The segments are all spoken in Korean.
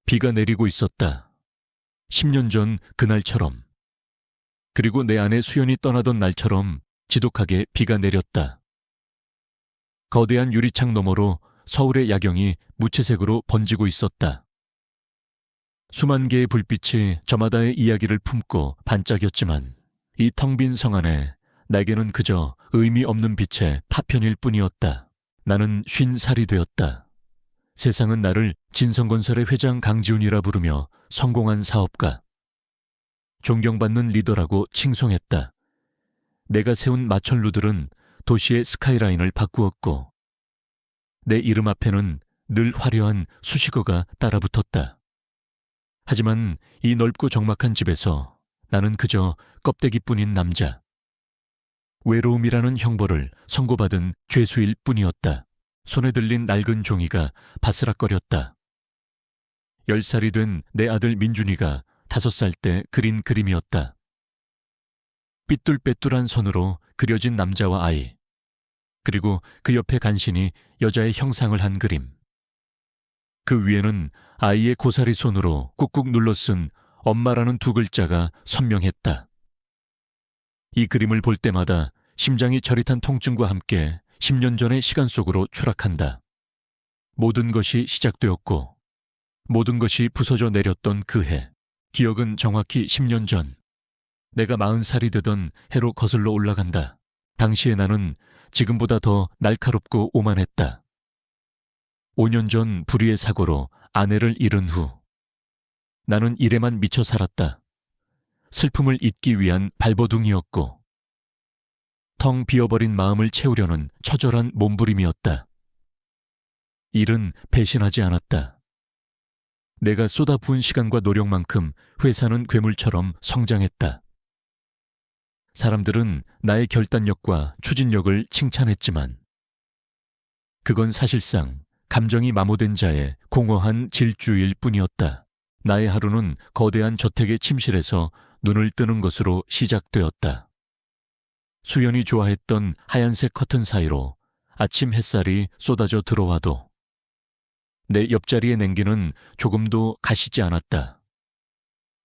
비가 내리고 있었다. 10년 전 그날처럼. 그리고 내 아내 수연이 떠나던 날처럼 지독하게 비가 내렸다. 거대한 유리창 너머로 서울의 야경이 무채색으로 번지고 있었다. 수만 개의 불빛이 저마다의 이야기를 품고 반짝였지만 이 텅 빈 성 안에 내게는 그저 의미 없는 빛의 파편일 뿐이었다. 나는 50살이 되었다. 세상은 나를 진성건설의 회장 강지훈이라 부르며 성공한 사업가, 존경받는 리더라고 칭송했다. 내가 세운 마천루들은 도시의 스카이라인을 바꾸었고 내 이름 앞에는 늘 화려한 수식어가 따라붙었다. 하지만 이 넓고 적막한 집에서 나는 그저 껍데기뿐인 남자, 외로움이라는 형벌을 선고받은 죄수일 뿐이었다. 손에 들린 낡은 종이가 바스락거렸다. 10살이 된 내 아들 민준이가 5살 때 그린 그림이었다. 삐뚤빼뚤한 선으로 그려진 남자와 아이, 그리고 그 옆에 간신히 여자의 형상을 한 그림. 그 위에는 아이의 고사리 손으로 꾹꾹 눌러 쓴 엄마라는 2글자가 선명했다. 이 그림을 볼 때마다 심장이 저릿한 통증과 함께 10년 전의 시간 속으로 추락한다. 모든 것이 시작되었고 모든 것이 부서져 내렸던 그 해. 기억은 정확히 10년 전. 내가 40살이 되던 해로 거슬러 올라간다. 당시에 나는 지금보다 더 날카롭고 오만했다. 5년 전 불의의 사고로 아내를 잃은 후 나는 일에만 미쳐 살았다. 슬픔을 잊기 위한 발버둥이었고 텅 비어버린 마음을 채우려는 처절한 몸부림이었다. 일은 배신하지 않았다. 내가 쏟아부은 시간과 노력만큼 회사는 괴물처럼 성장했다. 사람들은 나의 결단력과 추진력을 칭찬했지만 그건 사실상 감정이 마모된 자의 공허한 질주일 뿐이었다. 나의 하루는 거대한 저택의 침실에서 눈을 뜨는 것으로 시작되었다. 수연이 좋아했던 하얀색 커튼 사이로 아침 햇살이 쏟아져 들어와도 내 옆자리의 냉기는 조금도 가시지 않았다.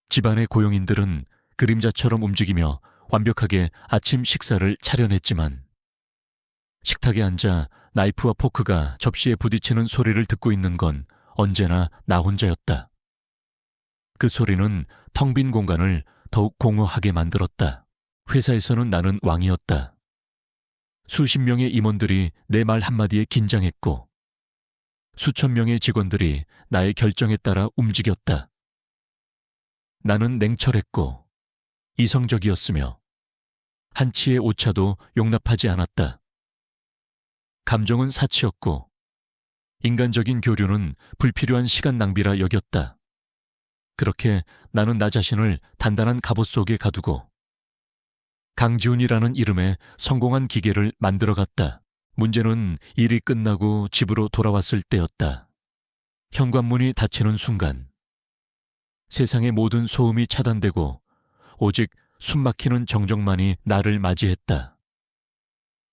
집안의 고용인들은 그림자처럼 움직이며 완벽하게 아침 식사를 차려냈지만 식탁에 앉아 나이프와 포크가 접시에 부딪히는 소리를 듣고 있는 건 언제나 나 혼자였다. 그 소리는 텅 빈 공간을 더욱 공허하게 만들었다. 회사에서는 나는 왕이었다. 수십 명의 임원들이 내 말 한마디에 긴장했고 수천 명의 직원들이 나의 결정에 따라 움직였다. 나는 냉철했고 이성적이었으며 한치의 오차도 용납하지 않았다. 감정은 사치였고 인간적인 교류는 불필요한 시간 낭비라 여겼다. 그렇게 나는 나 자신을 단단한 갑옷 속에 가두고 강지훈이라는 이름의 성공한 기계를 만들어갔다. 문제는 일이 끝나고 집으로 돌아왔을 때였다. 현관문이 닫히는 순간 세상의 모든 소음이 차단되고 오직 숨막히는 정적만이 나를 맞이했다.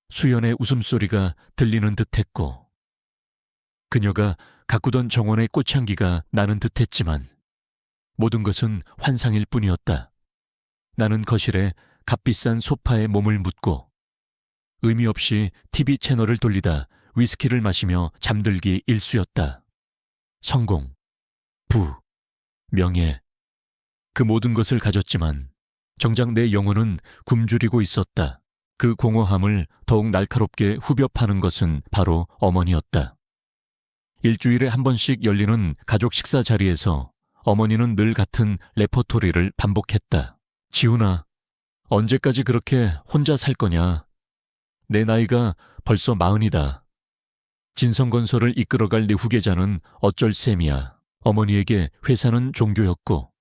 수연의 웃음소리가 들리는 듯했고 그녀가 가꾸던 정원의 꽃향기가 나는 듯했지만 모든 것은 환상일 뿐이었다. 나는 거실에 값비싼 소파에 몸을 묻고 의미 없이 TV 채널을 돌리다 위스키를 마시며 잠들기 일쑤였다. 성공, 부, 명예, 그 모든 것을 가졌지만 정작 내 영혼은 굶주리고 있었다. 그 공허함을 더욱 날카롭게 후벼 파는 것은 바로 어머니였다. 일주일에 한 번씩 열리는 가족 식사 자리에서 어머니는 늘 같은 레퍼토리를 반복했다. 지훈아, 언제까지 그렇게 혼자 살 거냐? 내 나이가 벌써 40이다. 진성건설을 이끌어갈 네 후계자는 어쩔 셈이야. 어머니에게 회사는 종교였고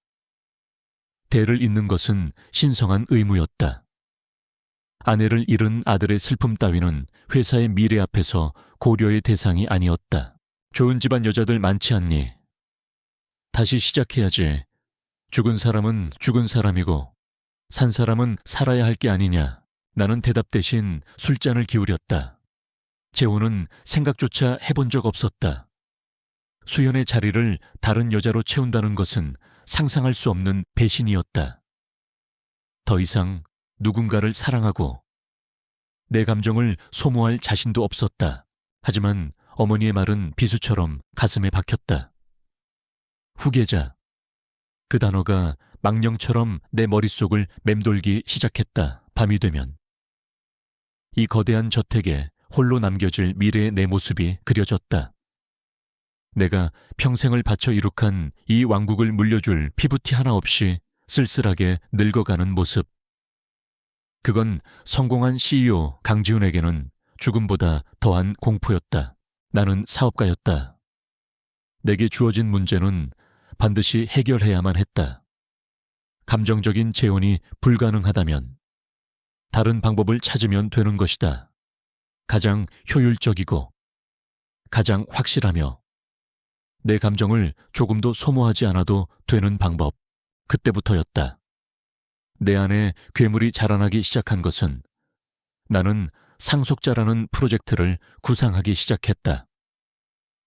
대를 잇는 것은 신성한 의무였다. 아내를 잃은 아들의 슬픔 따위는 회사의 미래 앞에서 고려의 대상이 아니었다. 좋은 집안 여자들 많지 않니? 다시 시작해야지. 죽은 사람은 죽은 사람이고 산 사람은 살아야 할 게 아니냐. 나는 대답 대신 술잔을 기울였다. 재혼은 생각조차 해본 적 없었다. 수연의 자리를 다른 여자로 채운다는 것은 상상할 수 없는 배신이었다. 더 이상 누군가를 사랑하고 내 감정을 소모할 자신도 없었다. 하지만 어머니의 말은 비수처럼 가슴에 박혔다. 후계자. 그 단어가 망령처럼 내 머릿속을 맴돌기 시작했다. 밤이 되면. 이 거대한 저택에 홀로 남겨질 미래의 내 모습이 그려졌다. 내가 평생을 바쳐 이룩한 이 왕국을 물려줄 피부티 하나 없이 쓸쓸하게 늙어가는 모습. 그건 성공한 CEO 강지훈에게는 죽음보다 더한 공포였다. 나는 사업가였다. 내게 주어진 문제는 반드시 해결해야만 했다. 감정적인 재혼이 불가능하다면 다른 방법을 찾으면 되는 것이다. 가장 효율적이고 가장 확실하며 내 감정을 조금도 소모하지 않아도 되는 방법. 그때부터였다. 내 안에 괴물이 자라나기 시작한 것은 나는 상속자라는 프로젝트를 구상하기 시작했다.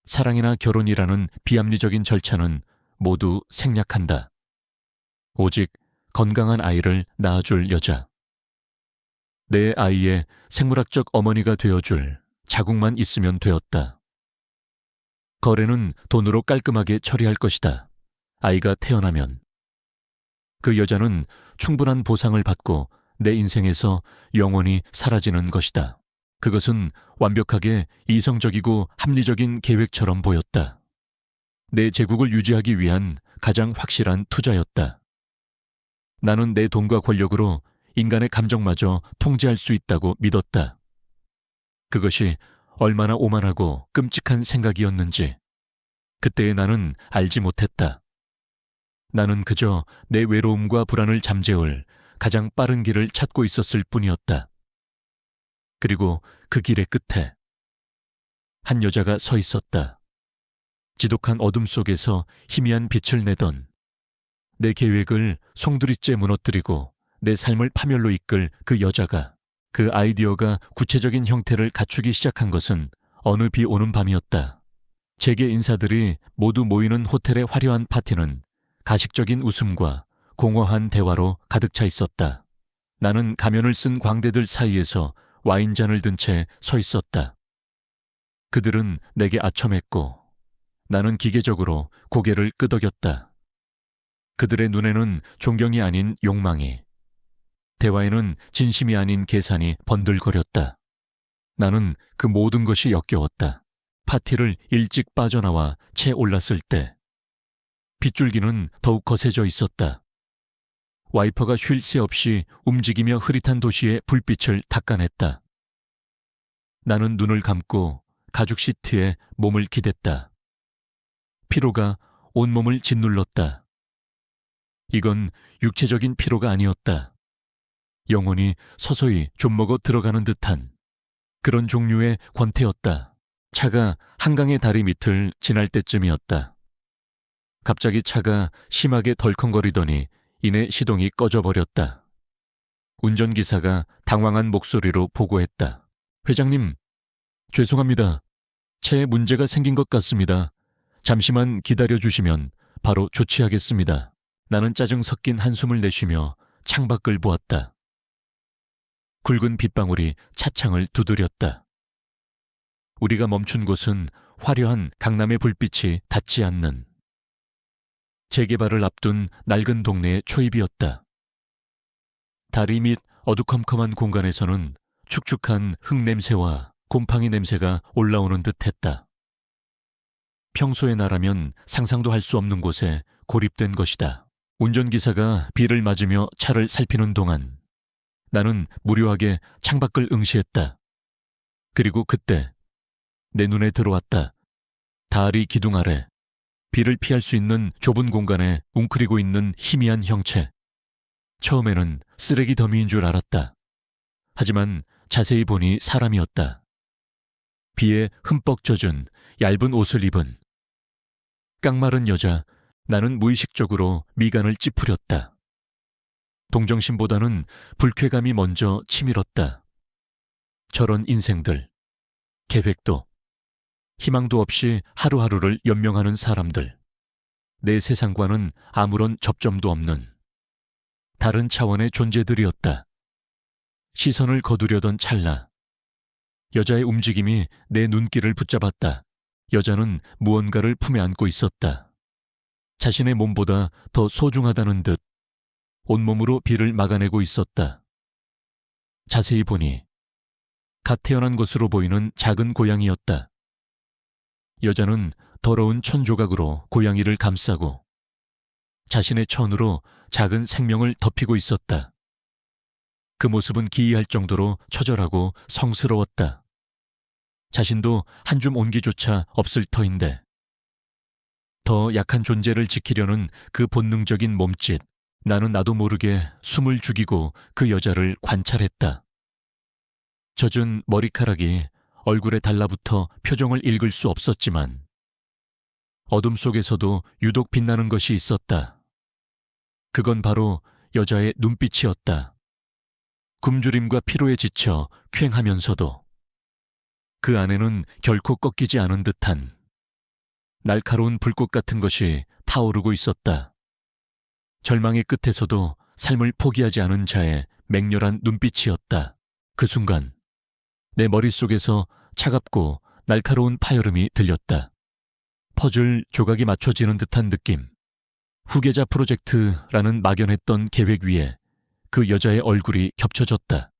사랑이나 결혼이라는 비합리적인 절차는 모두 생략한다. 오직 건강한 아이를 낳아줄 여자. 내 아이의 생물학적 어머니가 되어줄 자궁만 있으면 되었다. 거래는 돈으로 깔끔하게 처리할 것이다. 아이가 태어나면. 그 여자는 충분한 보상을 받고 내 인생에서 영원히 사라지는 것이다. 그것은 완벽하게 이성적이고 합리적인 계획처럼 보였다. 내 제국을 유지하기 위한 가장 확실한 투자였다. 나는 내 돈과 권력으로 인간의 감정마저 통제할 수 있다고 믿었다. 그것이 얼마나 오만하고 끔찍한 생각이었는지 그때의 나는 알지 못했다. 나는 그저 내 외로움과 불안을 잠재울 가장 빠른 길을 찾고 있었을 뿐이었다. 그리고 그 길의 끝에 한 여자가 서 있었다. 지독한 어둠 속에서 희미한 빛을 내던 내 계획을 송두리째 무너뜨리고 내 삶을 파멸로 이끌 그 여자가, 그 아이디어가 구체적인 형태를 갖추기 시작한 것은 어느 비 오는 밤이었다. 재계 인사들이 모두 모이는 호텔의 화려한 파티는 가식적인 웃음과 공허한 대화로 가득 차 있었다. 나는 가면을 쓴 광대들 사이에서 와인잔을 든 채 서 있었다. 그들은 내게 아첨했고 나는 기계적으로 고개를 끄덕였다. 그들의 눈에는 존경이 아닌 욕망이, 대화에는 진심이 아닌 계산이 번들거렸다. 나는 그 모든 것이 역겨웠다. 파티를 일찍 빠져나와 채 올랐을 때 빗줄기는 더욱 거세져 있었다. 와이퍼가 쉴 새 없이 움직이며 흐릿한 도시의 불빛을 닦아냈다. 나는 눈을 감고 가죽 시트에 몸을 기댔다. 피로가 온몸을 짓눌렀다. 이건 육체적인 피로가 아니었다. 영혼이 서서히 좀먹어 들어가는 듯한 그런 종류의 권태였다. 차가 한강의 다리 밑을 지날 때쯤이었다. 갑자기 차가 심하게 덜컹거리더니 이내 시동이 꺼져버렸다. 운전기사가 당황한 목소리로 보고했다. 회장님, 죄송합니다. 차에 문제가 생긴 것 같습니다. 잠시만 기다려주시면 바로 조치하겠습니다. 나는 짜증 섞인 한숨을 내쉬며 창밖을 보았다. 굵은 빗방울이 차창을 두드렸다. 우리가 멈춘 곳은 화려한 강남의 불빛이 닿지 않는 재개발을 앞둔 낡은 동네의 초입이었다. 다리 밑 어두컴컴한 공간에서는 축축한 흙냄새와 곰팡이 냄새가 올라오는 듯했다. 평소의 나라면 상상도 할 수 없는 곳에 고립된 것이다. 운전기사가 비를 맞으며 차를 살피는 동안 나는 무료하게 창밖을 응시했다. 그리고 그때 내 눈에 들어왔다. 다리 기둥 아래 비를 피할 수 있는 좁은 공간에 웅크리고 있는 희미한 형체. 처음에는 쓰레기 더미인 줄 알았다. 하지만 자세히 보니 사람이었다. 비에 흠뻑 젖은 얇은 옷을 입은 깡마른 여자. 나는 무의식적으로 미간을 찌푸렸다. 동정심보다는 불쾌감이 먼저 치밀었다. 저런 인생들, 계획도 희망도 없이 하루하루를 연명하는 사람들. 내 세상과는 아무런 접점도 없는 다른 차원의 존재들이었다. 시선을 거두려던 찰나, 여자의 움직임이 내 눈길을 붙잡았다. 여자는 무언가를 품에 안고 있었다. 자신의 몸보다 더 소중하다는 듯 온몸으로 비를 막아내고 있었다. 자세히 보니 갓 태어난 것으로 보이는 작은 고양이였다. 여자는 더러운 천 조각으로 고양이를 감싸고 자신의 천으로 작은 생명을 덮이고 있었다. 그 모습은 기이할 정도로 처절하고 성스러웠다. 자신도 한 줌 온기조차 없을 터인데 더 약한 존재를 지키려는 그 본능적인 몸짓, 나는 나도 모르게 숨을 죽이고 그 여자를 관찰했다. 젖은 머리카락이 얼굴에 달라붙어 표정을 읽을 수 없었지만 어둠 속에서도 유독 빛나는 것이 있었다. 그건 바로 여자의 눈빛이었다. 굶주림과 피로에 지쳐 퀭하면서도 그 안에는 결코 꺾이지 않은 듯한 날카로운 불꽃 같은 것이 타오르고 있었다. 절망의 끝에서도 삶을 포기하지 않은 자의 맹렬한 눈빛이었다. 그 순간 내 머릿속에서 차갑고 날카로운 파열음이 들렸다. 퍼즐 조각이 맞춰지는 듯한 느낌. 후계자 프로젝트라는 막연했던 계획 위에 그 여자의 얼굴이 겹쳐졌다.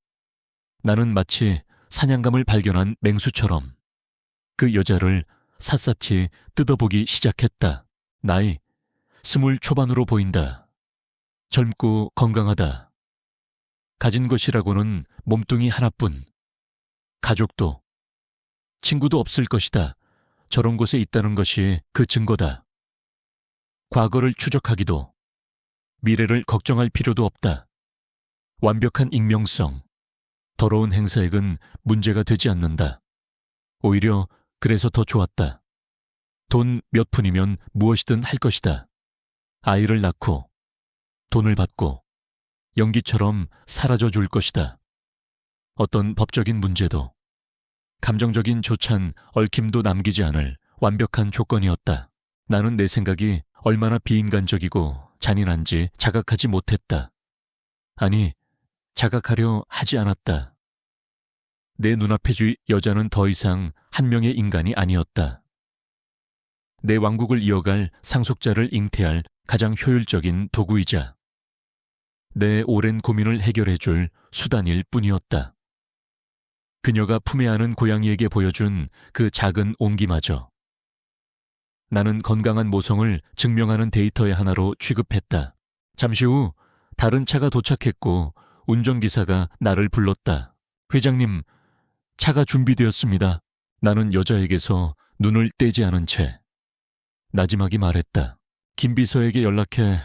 나는 마치 사냥감을 발견한 맹수처럼 그 여자를 샅샅이 뜯어보기 시작했다. 나이 20 초반으로 보인다. 젊고 건강하다. 가진 것이라고는 몸뚱이 하나뿐. 가족도, 친구도 없을 것이다. 저런 곳에 있다는 것이 그 증거다. 과거를 추적하기도, 미래를 걱정할 필요도 없다. 완벽한 익명성, 더러운 행사액은 문제가 되지 않는다. 오히려 그래서 더 좋았다. 돈 몇 푼이면 무엇이든 할 것이다. 아이를 낳고, 돈을 받고, 연기처럼 사라져 줄 것이다. 어떤 법적인 문제도, 감정적인 조찬, 얽힘도 남기지 않을 완벽한 조건이었다. 나는 내 생각이 얼마나 비인간적이고 잔인한지 자각하지 못했다. 아니, 자각하려 하지 않았다. 내 눈앞에 쥐 여자는 더 이상 한 명의 인간이 아니었다. 내 왕국을 이어갈 상속자를 잉태할 가장 효율적인 도구이자 내 오랜 고민을 해결해줄 수단일 뿐이었다. 그녀가 품에 안은 고양이에게 보여준 그 작은 온기마저 나는 건강한 모성을 증명하는 데이터의 하나로 취급했다. 잠시 후 다른 차가 도착했고 운전기사가 나를 불렀다. 회장님, 차가 준비되었습니다. 나는 여자에게서 눈을 떼지 않은 채 나지막이 말했다. 김 비서에게 연락해.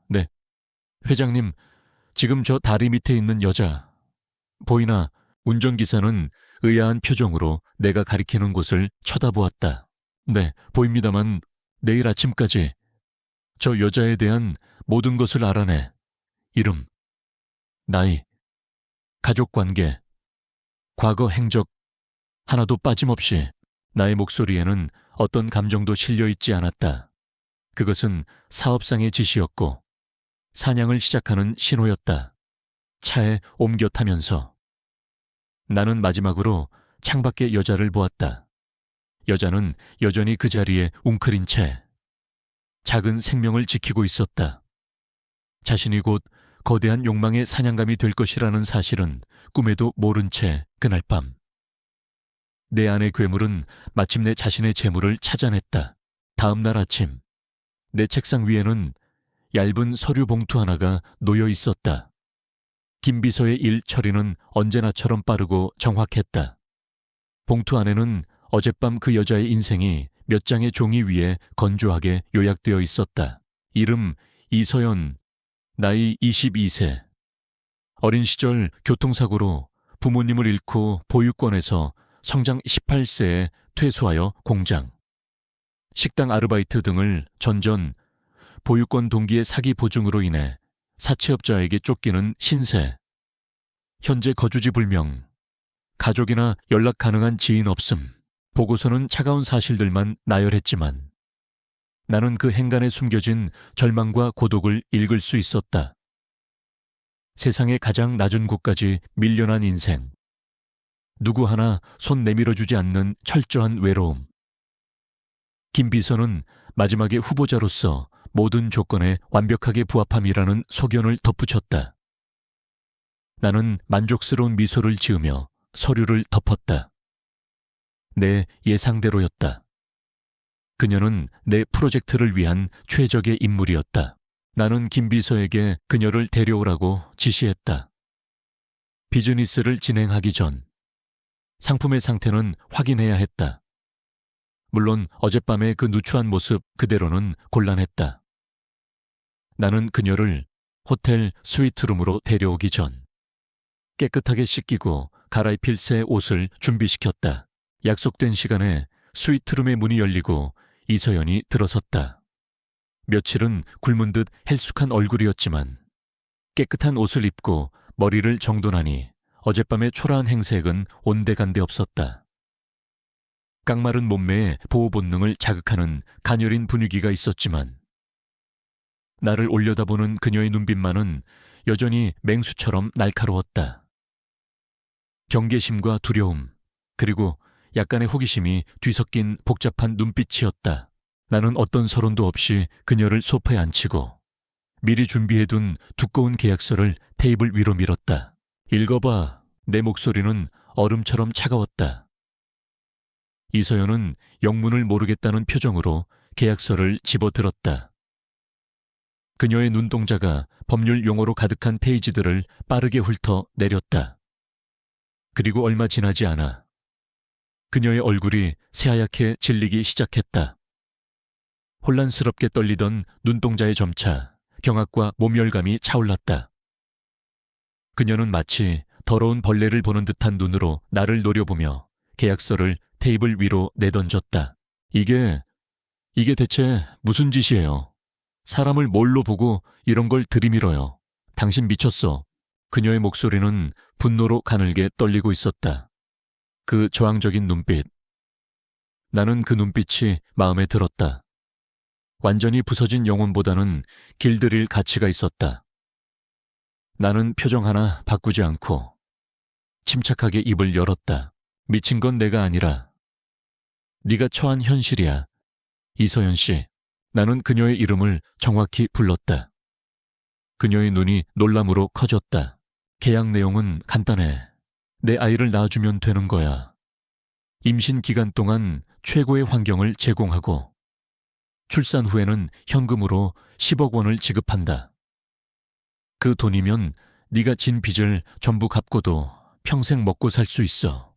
네. 회장님, 지금 저 다리 밑에 있는 여자 보이나? 운전기사는 의아한 표정으로 내가 가리키는 곳을 쳐다보았다. 네, 보입니다만 내일 아침까지 저 여자에 대한 모든 것을 알아내. 이름, 나이, 가족관계, 과거 행적 하나도 빠짐없이. 나의 목소리에는 어떤 감정도 실려있지 않았다. 그것은 사업상의 지시였고 사냥을 시작하는 신호였다. 차에 옮겨 타면서 나는 마지막으로 창밖의 여자를 보았다. 여자는 여전히 그 자리에 웅크린 채 작은 생명을 지키고 있었다. 자신이 곧 거대한 욕망의 사냥감이 될 것이라는 사실은 꿈에도 모른 채 그날 밤 내 안의 괴물은 마침내 자신의 재물을 찾아냈다. 다음 날 아침 내 책상 위에는 얇은 서류 봉투 하나가 놓여 있었다. 김 비서의 일 처리는 언제나처럼 빠르고 정확했다. 봉투 안에는 어젯밤 그 여자의 인생이 몇 장의 종이 위에 건조하게 요약되어 있었다. 이름 이서연, 나이 22세. 어린 시절 교통사고로 부모님을 잃고 보육원에서 성장 18세에 퇴소하여 공장, 식당 아르바이트 등을 전전 보육원 동기의 사기 보증으로 인해 사채업자에게 쫓기는 신세. 현재 거주지 불명, 가족이나 연락 가능한 지인 없음. 보고서는 차가운 사실들만 나열했지만 나는 그 행간에 숨겨진 절망과 고독을 읽을 수 있었다. 세상의 가장 낮은 곳까지 밀려난 인생. 누구 하나 손 내밀어주지 않는 철저한 외로움. 김 비서는 마지막에 후보자로서 모든 조건에 완벽하게 부합함이라는 소견을 덧붙였다. 나는 만족스러운 미소를 지으며 서류를 덮었다. 내 예상대로였다. 그녀는 내 프로젝트를 위한 최적의 인물이었다. 나는 김 비서에게 그녀를 데려오라고 지시했다. 비즈니스를 진행하기 전 상품의 상태는 확인해야 했다. 물론 어젯밤의 그 누추한 모습 그대로는 곤란했다. 나는 그녀를 호텔 스위트룸으로 데려오기 전 깨끗하게 씻기고 갈아입힐 새 옷을 준비시켰다. 약속된 시간에 스위트룸의 문이 열리고 이서연이 들어섰다. 며칠은 굶은 듯 헬쑥한 얼굴이었지만 깨끗한 옷을 입고 머리를 정돈하니 어젯밤의 초라한 행색은 온데간데 없었다. 깡마른 몸매에 보호 본능을 자극하는 가녀린 분위기가 있었지만 나를 올려다보는 그녀의 눈빛만은 여전히 맹수처럼 날카로웠다. 경계심과 두려움, 그리고 약간의 호기심이 뒤섞인 복잡한 눈빛이었다. 나는 어떤 서론도 없이 그녀를 소파에 앉히고 미리 준비해둔 두꺼운 계약서를 테이블 위로 밀었다. 읽어봐. 내 목소리는 얼음처럼 차가웠다. 이서연은 영문을 모르겠다는 표정으로 계약서를 집어들었다. 그녀의 눈동자가 법률 용어로 가득한 페이지들을 빠르게 훑어 내렸다. 그리고 얼마 지나지 않아 그녀의 얼굴이 새하얗게 질리기 시작했다. 혼란스럽게 떨리던 눈동자의 점차 경악과 모멸감이 차올랐다. 그녀는 마치 더러운 벌레를 보는 듯한 눈으로 나를 노려보며 계약서를 테이블 위로 내던졌다. 이게 대체 무슨 짓이에요? 사람을 뭘로 보고 이런 걸 들이밀어요. 당신 미쳤어. 그녀의 목소리는 분노로 가늘게 떨리고 있었다. 그 저항적인 눈빛. 나는 그 눈빛이 마음에 들었다. 완전히 부서진 영혼보다는 길들일 가치가 있었다. 나는 표정 하나 바꾸지 않고 침착하게 입을 열었다. 미친 건 내가 아니라 네가 처한 현실이야. 이서연 씨. 나는 그녀의 이름을 정확히 불렀다. 그녀의 눈이 놀람으로 커졌다. 계약 내용은 간단해. 내 아이를 낳아주면 되는 거야. 임신 기간 동안 최고의 환경을 제공하고 출산 후에는 현금으로 10억 원을 지급한다. 그 돈이면 네가 진 빚을 전부 갚고도 평생 먹고 살 수 있어.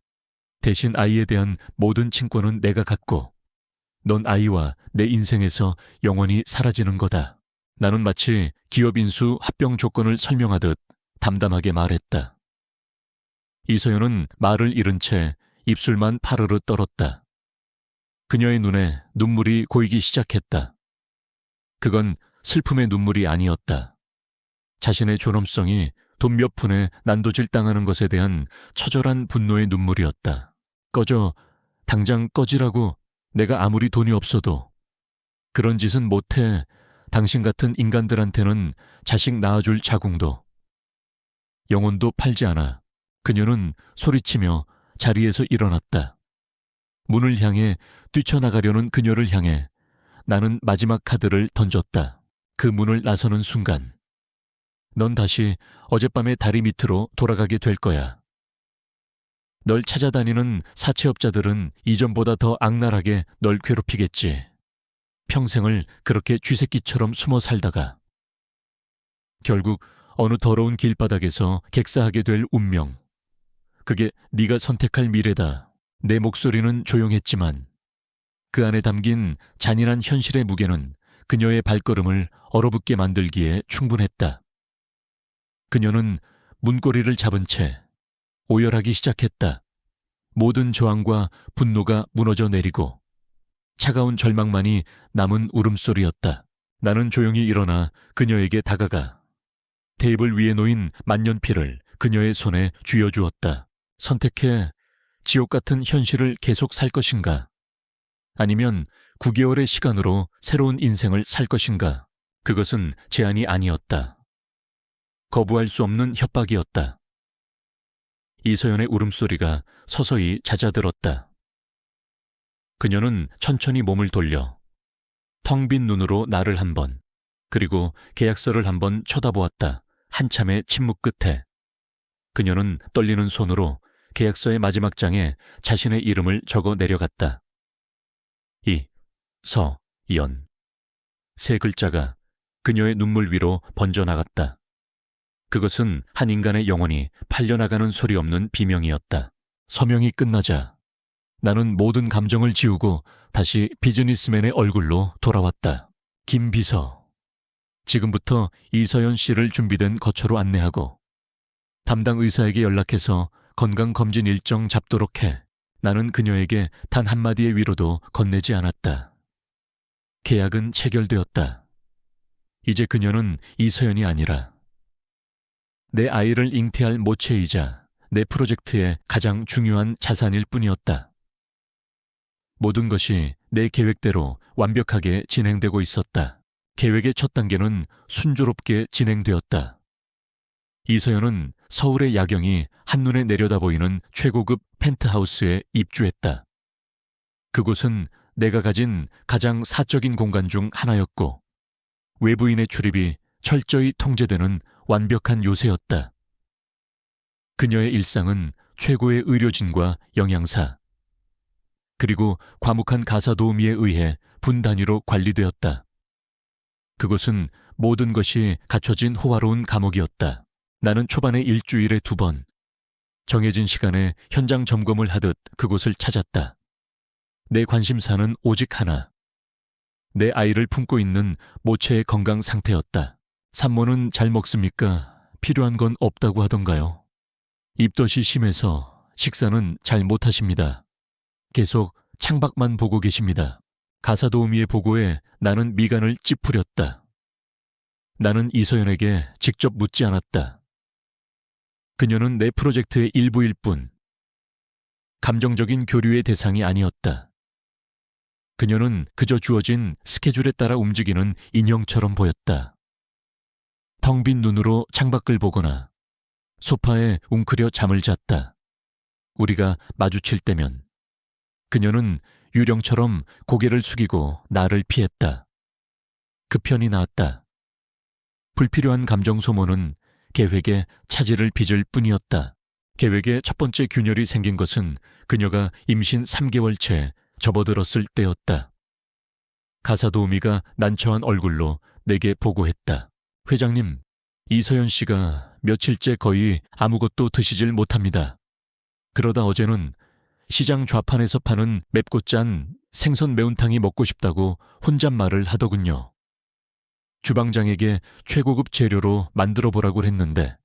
대신 아이에 대한 모든 친권은 내가 갖고 넌 아이와 내 인생에서 영원히 사라지는 거다. 나는 마치 기업 인수 합병 조건을 설명하듯 담담하게 말했다. 이서연은 말을 잃은 채 입술만 파르르 떨었다. 그녀의 눈에 눈물이 고이기 시작했다. 그건 슬픔의 눈물이 아니었다. 자신의 존엄성이 돈 몇 푼에 난도질당하는 것에 대한 처절한 분노의 눈물이었다. 꺼져. 당장 꺼지라고. 내가 아무리 돈이 없어도. 그런 짓은 못해. 당신 같은 인간들한테는 자식 낳아줄 자궁도. 영혼도 팔지 않아. 그녀는 소리치며 자리에서 일어났다. 문을 향해 뛰쳐나가려는 그녀를 향해 나는 마지막 카드를 던졌다. 그 문을 나서는 순간 넌 다시 어젯밤의 다리 밑으로 돌아가게 될 거야. 널 찾아다니는 사채업자들은 이전보다 더 악랄하게 널 괴롭히겠지. 평생을 그렇게 쥐새끼처럼 숨어 살다가 결국 어느 더러운 길바닥에서 객사하게 될 운명. 그게 네가 선택할 미래다. 내 목소리는 조용했지만 그 안에 담긴 잔인한 현실의 무게는 그녀의 발걸음을 얼어붙게 만들기에 충분했다. 그녀는 문고리를 잡은 채 오열하기 시작했다. 모든 저항과 분노가 무너져 내리고 차가운 절망만이 남은 울음소리였다. 나는 조용히 일어나 그녀에게 다가가 테이블 위에 놓인 만년필을 그녀의 손에 쥐어주었다. 선택해. 지옥 같은 현실을 계속 살 것인가? 아니면 9개월의 시간으로 새로운 인생을 살 것인가? 그것은 제안이 아니었다. 거부할 수 없는 협박이었다. 이서연의 울음소리가 서서히 잦아들었다. 그녀는 천천히 몸을 돌려 텅 빈 눈으로 나를 한 번, 그리고 계약서를 한 번 쳐다보았다. 한참의 침묵 끝에 그녀는 떨리는 손으로 계약서의 마지막 장에 자신의 이름을 적어 내려갔다. 이서연. 세 글자가 그녀의 눈물 위로 번져나갔다. 그것은 한 인간의 영혼이 팔려나가는 소리 없는 비명이었다. 서명이 끝나자 나는 모든 감정을 지우고 다시 비즈니스맨의 얼굴로 돌아왔다. 김 비서. 지금부터 이서연 씨를 준비된 거처로 안내하고 담당 의사에게 연락해서 건강검진 일정 잡도록 해. 나는 그녀에게 단 한마디의 위로도 건네지 않았다. 계약은 체결되었다. 이제 그녀는 이서연이 아니라 내 아이를 잉태할 모체이자 내 프로젝트의 가장 중요한 자산일 뿐이었다. 모든 것이 내 계획대로 완벽하게 진행되고 있었다. 계획의 첫 단계는 순조롭게 진행되었다. 이서연은 서울의 야경이 한눈에 내려다 보이는 최고급 펜트하우스에 입주했다. 그곳은 내가 가진 가장 사적인 공간 중 하나였고 외부인의 출입이 철저히 통제되는 완벽한 요새였다. 그녀의 일상은 최고의 의료진과 영양사, 그리고 과묵한 가사 도우미에 의해 분 단위로 관리되었다. 그곳은 모든 것이 갖춰진 호화로운 감옥이었다. 나는 초반에 일주일에 2번, 정해진 시간에 현장 점검을 하듯 그곳을 찾았다. 내 관심사는 오직 하나. 내 아이를 품고 있는 모체의 건강 상태였다. 산모는 잘 먹습니까? 필요한 건 없다고 하던가요? 입덧이 심해서 식사는 잘 못하십니다. 계속 창밖만 보고 계십니다. 가사 도우미의 보고에 나는 미간을 찌푸렸다. 나는 이서연에게 직접 묻지 않았다. 그녀는 내 프로젝트의 일부일 뿐, 감정적인 교류의 대상이 아니었다. 그녀는 그저 주어진 스케줄에 따라 움직이는 인형처럼 보였다. 텅 빈 눈으로 창밖을 보거나 소파에 웅크려 잠을 잤다. 우리가 마주칠 때면 그녀는 유령처럼 고개를 숙이고 나를 피했다. 그 편이 나았다. 불필요한 감정 소모는 계획에 차질을 빚을 뿐이었다. 계획의 첫 번째 균열이 생긴 것은 그녀가 임신 3개월째 접어들었을 때였다. 가사 도우미가 난처한 얼굴로 내게 보고했다. 회장님, 이서연 씨가 며칠째 거의 아무것도 드시질 못합니다. 그러다 어제는 시장 좌판에서 파는 맵고 짠 생선 매운탕이 먹고 싶다고 혼잣말을 하더군요. 주방장에게 최고급 재료로 만들어 보라고 했는데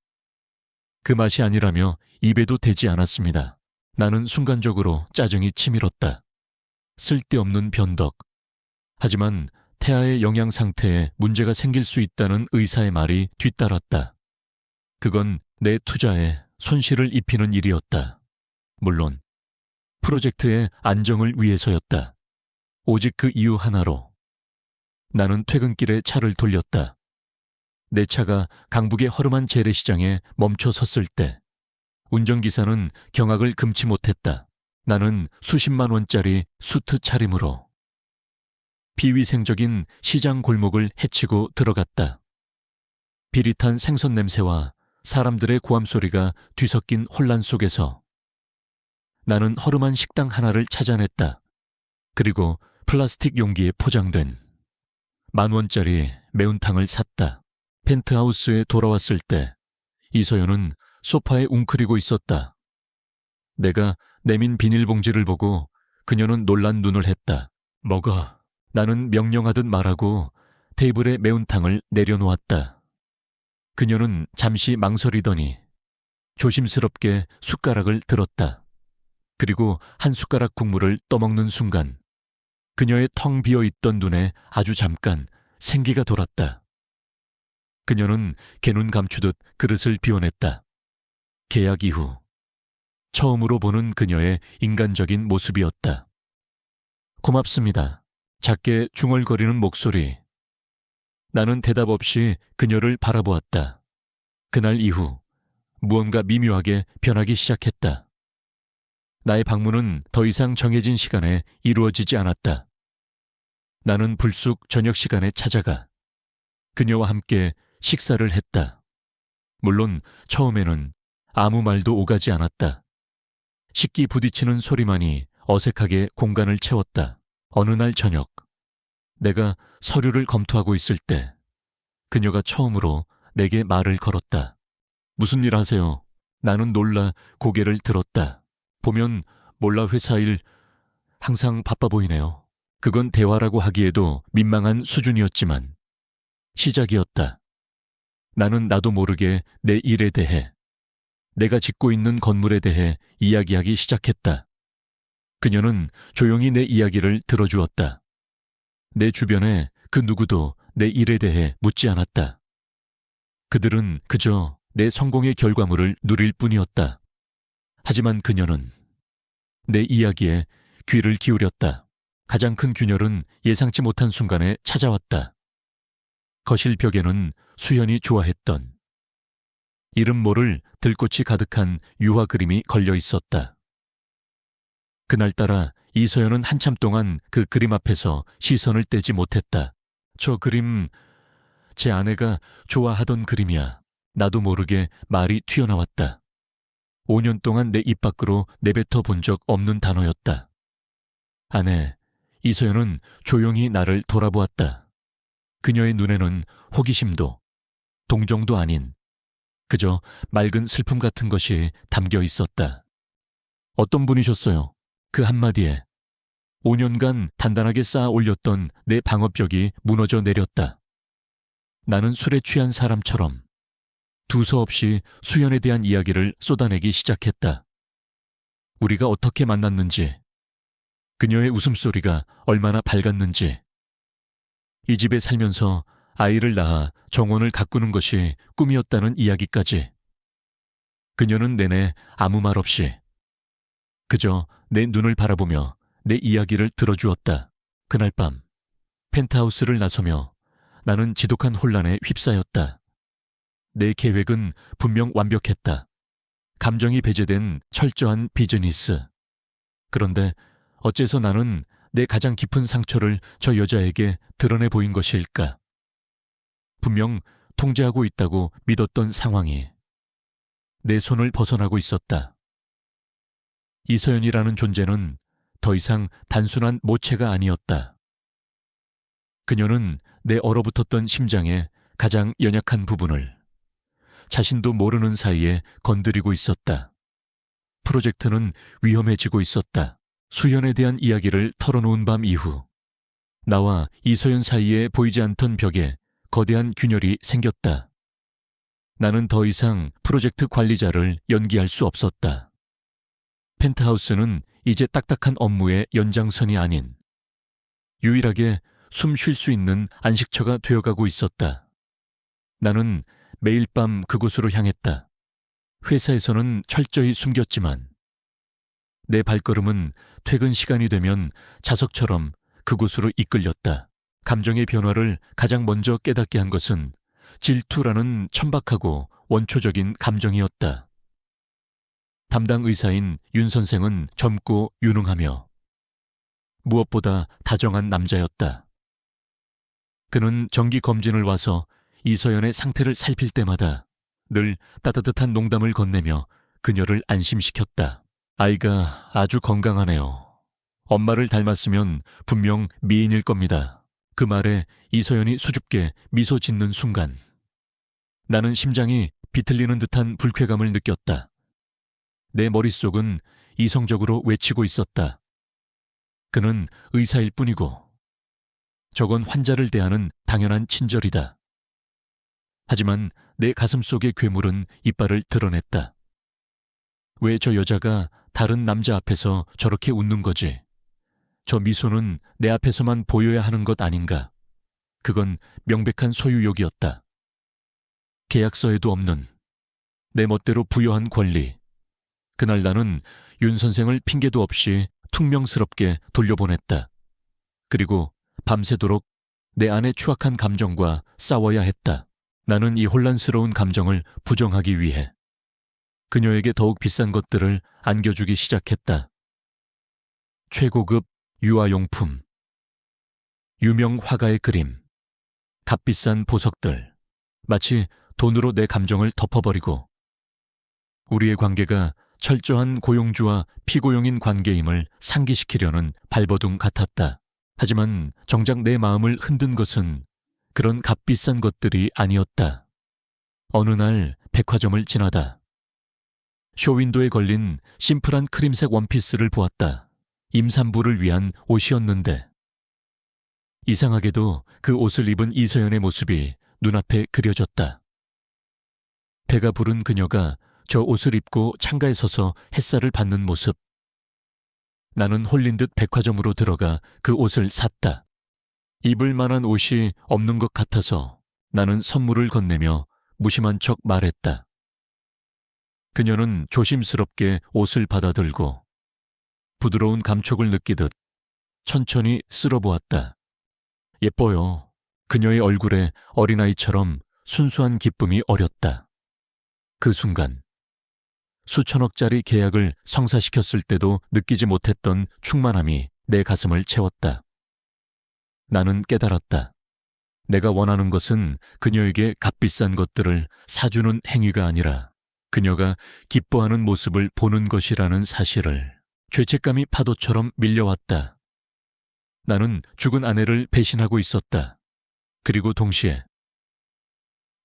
그 맛이 아니라며 입에도 대지 않았습니다. 나는 순간적으로 짜증이 치밀었다. 쓸데없는 변덕. 하지만 태아의 영양 상태에 문제가 생길 수 있다는 의사의 말이 뒤따랐다. 그건 내 투자에 손실을 입히는 일이었다. 물론 프로젝트의 안정을 위해서였다. 오직 그 이유 하나로 나는 퇴근길에 차를 돌렸다. 내 차가 강북의 허름한 재래시장에 멈춰 섰을 때 운전기사는 경악을 금치 못했다. 나는 수십만 원짜리 수트 차림으로 비위생적인 시장 골목을 헤치고 들어갔다. 비릿한 생선 냄새와 사람들의 고함 소리가 뒤섞인 혼란 속에서 나는 허름한 식당 하나를 찾아냈다. 그리고 플라스틱 용기에 포장된 10,000원짜리 매운탕을 샀다. 펜트하우스에 돌아왔을 때 이서연은 소파에 웅크리고 있었다. 내가 내민 비닐봉지를 보고 그녀는 놀란 눈을 했다. 먹어. 나는 명령하듯 말하고 테이블에 매운탕을 내려놓았다. 그녀는 잠시 망설이더니 조심스럽게 숟가락을 들었다. 그리고 한 숟가락 국물을 떠먹는 순간 그녀의 텅 비어있던 눈에 아주 잠깐 생기가 돌았다. 그녀는 개눈 감추듯 그릇을 비워냈다. 계약 이후 처음으로 보는 그녀의 인간적인 모습이었다. 고맙습니다. 작게 중얼거리는 목소리. 나는 대답 없이 그녀를 바라보았다. 그날 이후 무언가 미묘하게 변하기 시작했다. 나의 방문은 더 이상 정해진 시간에 이루어지지 않았다. 나는 불쑥 저녁 시간에 찾아가 그녀와 함께 식사를 했다. 물론 처음에는 아무 말도 오가지 않았다. 식기 부딪히는 소리만이 어색하게 공간을 채웠다. 어느 날 저녁, 내가 서류를 검토하고 있을 때 그녀가 처음으로 내게 말을 걸었다. 무슨 일 하세요? 나는 놀라 고개를 들었다. 보면 몰라 회사 일 항상 바빠 보이네요. 그건 대화라고 하기에도 민망한 수준이었지만 시작이었다. 나는 나도 모르게 내 일에 대해, 내가 짓고 있는 건물에 대해 이야기하기 시작했다. 그녀는 조용히 내 이야기를 들어주었다. 내 주변에 그 누구도 내 일에 대해 묻지 않았다. 그들은 그저 내 성공의 결과물을 누릴 뿐이었다. 하지만 그녀는 내 이야기에 귀를 기울였다. 가장 큰 균열은 예상치 못한 순간에 찾아왔다. 거실 벽에는 수연이 좋아했던 이름 모를 들꽃이 가득한 유화 그림이 걸려 있었다. 그날따라 이서연은 한참 동안 그 그림 앞에서 시선을 떼지 못했다. 저 그림, 제 아내가 좋아하던 그림이야. 나도 모르게 말이 튀어나왔다. 5년 동안 내 입 밖으로 내뱉어 본 적 없는 단어였다. 아내, 이서연은 조용히 나를 돌아보았다. 그녀의 눈에는 호기심도, 동정도 아닌 그저 맑은 슬픔 같은 것이 담겨 있었다. 어떤 분이셨어요? 그 한마디에 5년간 단단하게 쌓아 올렸던 내 방어벽이 무너져 내렸다. 나는 술에 취한 사람처럼 두서없이 수연에 대한 이야기를 쏟아내기 시작했다. 우리가 어떻게 만났는지, 그녀의 웃음소리가 얼마나 밝았는지, 이 집에 살면서 아이를 낳아 정원을 가꾸는 것이 꿈이었다는 이야기까지. 그녀는 내내 아무 말 없이 그저 내 눈을 바라보며 내 이야기를 들어주었다. 그날 밤 펜트하우스를 나서며 나는 지독한 혼란에 휩싸였다. 내 계획은 분명 완벽했다. 감정이 배제된 철저한 비즈니스. 그런데 어째서 나는 내 가장 깊은 상처를 저 여자에게 드러내 보인 것일까? 분명 통제하고 있다고 믿었던 상황이 내 손을 벗어나고 있었다. 이서연이라는 존재는 더 이상 단순한 모체가 아니었다. 그녀는 내 얼어붙었던 심장의 가장 연약한 부분을 자신도 모르는 사이에 건드리고 있었다. 프로젝트는 위험해지고 있었다. 수연에 대한 이야기를 털어놓은 밤 이후 나와 이서연 사이에 보이지 않던 벽에 거대한 균열이 생겼다. 나는 더 이상 프로젝트 관리자를 연기할 수 없었다. 펜트하우스는 이제 딱딱한 업무의 연장선이 아닌 유일하게 숨 쉴 수 있는 안식처가 되어가고 있었다. 나는 매일 밤 그곳으로 향했다. 회사에서는 철저히 숨겼지만 내 발걸음은 퇴근 시간이 되면 자석처럼 그곳으로 이끌렸다. 감정의 변화를 가장 먼저 깨닫게 한 것은 질투라는 천박하고 원초적인 감정이었다. 담당 의사인 윤 선생은 젊고 유능하며 무엇보다 다정한 남자였다. 그는 정기 검진을 와서 이서연의 상태를 살필 때마다 늘 따뜻한 농담을 건네며 그녀를 안심시켰다. 아이가 아주 건강하네요. 엄마를 닮았으면 분명 미인일 겁니다. 그 말에 이서연이 수줍게 미소 짓는 순간 나는 심장이 비틀리는 듯한 불쾌감을 느꼈다. 내 머릿속은 이성적으로 외치고 있었다. 그는 의사일 뿐이고 저건 환자를 대하는 당연한 친절이다. 하지만 내 가슴 속의 괴물은 이빨을 드러냈다. 왜 저 여자가 다른 남자 앞에서 저렇게 웃는 거지? 저 미소는 내 앞에서만 보여야 하는 것 아닌가? 그건 명백한 소유욕이었다. 계약서에도 없는 내 멋대로 부여한 권리. 그날 나는 윤 선생을 핑계도 없이 퉁명스럽게 돌려보냈다. 그리고 밤새도록 내 안의 추악한 감정과 싸워야 했다. 나는 이 혼란스러운 감정을 부정하기 위해 그녀에게 더욱 비싼 것들을 안겨주기 시작했다. 최고급 유아용품, 유명 화가의 그림, 값비싼 보석들, 마치 돈으로 내 감정을 덮어버리고 우리의 관계가 철저한 고용주와 피고용인 관계임을 상기시키려는 발버둥 같았다. 하지만 정작 내 마음을 흔든 것은 그런 값비싼 것들이 아니었다. 어느 날 백화점을 지나다 쇼윈도에 걸린 심플한 크림색 원피스를 보았다. 임산부를 위한 옷이었는데 이상하게도 그 옷을 입은 이서연의 모습이 눈앞에 그려졌다. 배가 부른 그녀가 저 옷을 입고 창가에 서서 햇살을 받는 모습. 나는 홀린 듯 백화점으로 들어가 그 옷을 샀다. 입을 만한 옷이 없는 것 같아서 나는 선물을 건네며 무심한 척 말했다. 그녀는 조심스럽게 옷을 받아들고 부드러운 감촉을 느끼듯 천천히 쓸어보았다. 예뻐요. 그녀의 얼굴에 어린아이처럼 순수한 기쁨이 어렸다. 그 순간 수천억짜리 계약을 성사시켰을 때도 느끼지 못했던 충만함이 내 가슴을 채웠다. 나는 깨달았다. 내가 원하는 것은 그녀에게 값비싼 것들을 사주는 행위가 아니라 그녀가 기뻐하는 모습을 보는 것이라는 사실을. 죄책감이 파도처럼 밀려왔다. 나는 죽은 아내를 배신하고 있었다. 그리고 동시에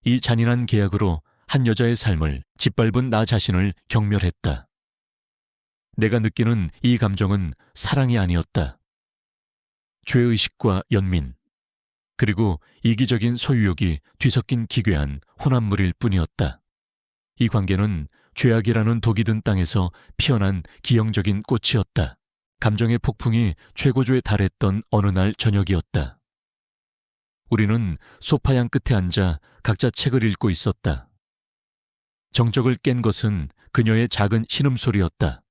이 잔인한 계약으로 한 여자의 삶을 짓밟은 나 자신을 경멸했다. 내가 느끼는 이 감정은 사랑이 아니었다. 죄의식과 연민, 그리고 이기적인 소유욕이 뒤섞인 기괴한 혼합물일 뿐이었다. 이 관계는 죄악이라는 독이 든 땅에서 피어난 기형적인 꽃이었다. 감정의 폭풍이 최고조에 달했던 어느 날 저녁이었다. 우리는 소파양 끝에 앉아 각자 책을 읽고 있었다. 정적을 깬 것은 그녀의 작은 신음소리였다.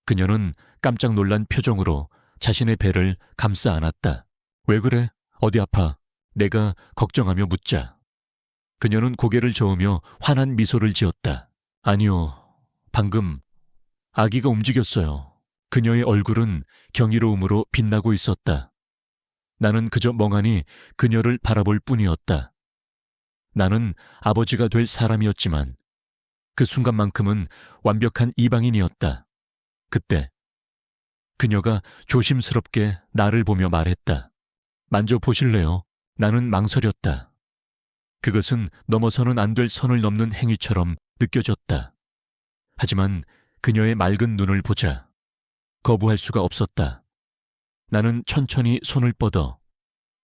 그녀는 깜짝 놀란 표정으로 자신의 배를 감싸 안았다. 왜 그래? 어디 아파? 내가 걱정하며 묻자. 그녀는 고개를 저으며 환한 미소를 지었다. 아니요, 방금 아기가 움직였어요. 그녀의 얼굴은 경이로움으로 빛나고 있었다. 나는 그저 멍하니 그녀를 바라볼 뿐이었다. 나는 아버지가 될 사람이었지만 그 순간만큼은 완벽한 이방인이었다. 그때 그녀가 조심스럽게 나를 보며 말했다. 만져보실래요? 나는 망설였다. 그것은 넘어서는 안 될 선을 넘는 행위처럼 느껴졌다. 하지만 그녀의 맑은 눈을 보자 거부할 수가 없었다. 나는 천천히 손을 뻗어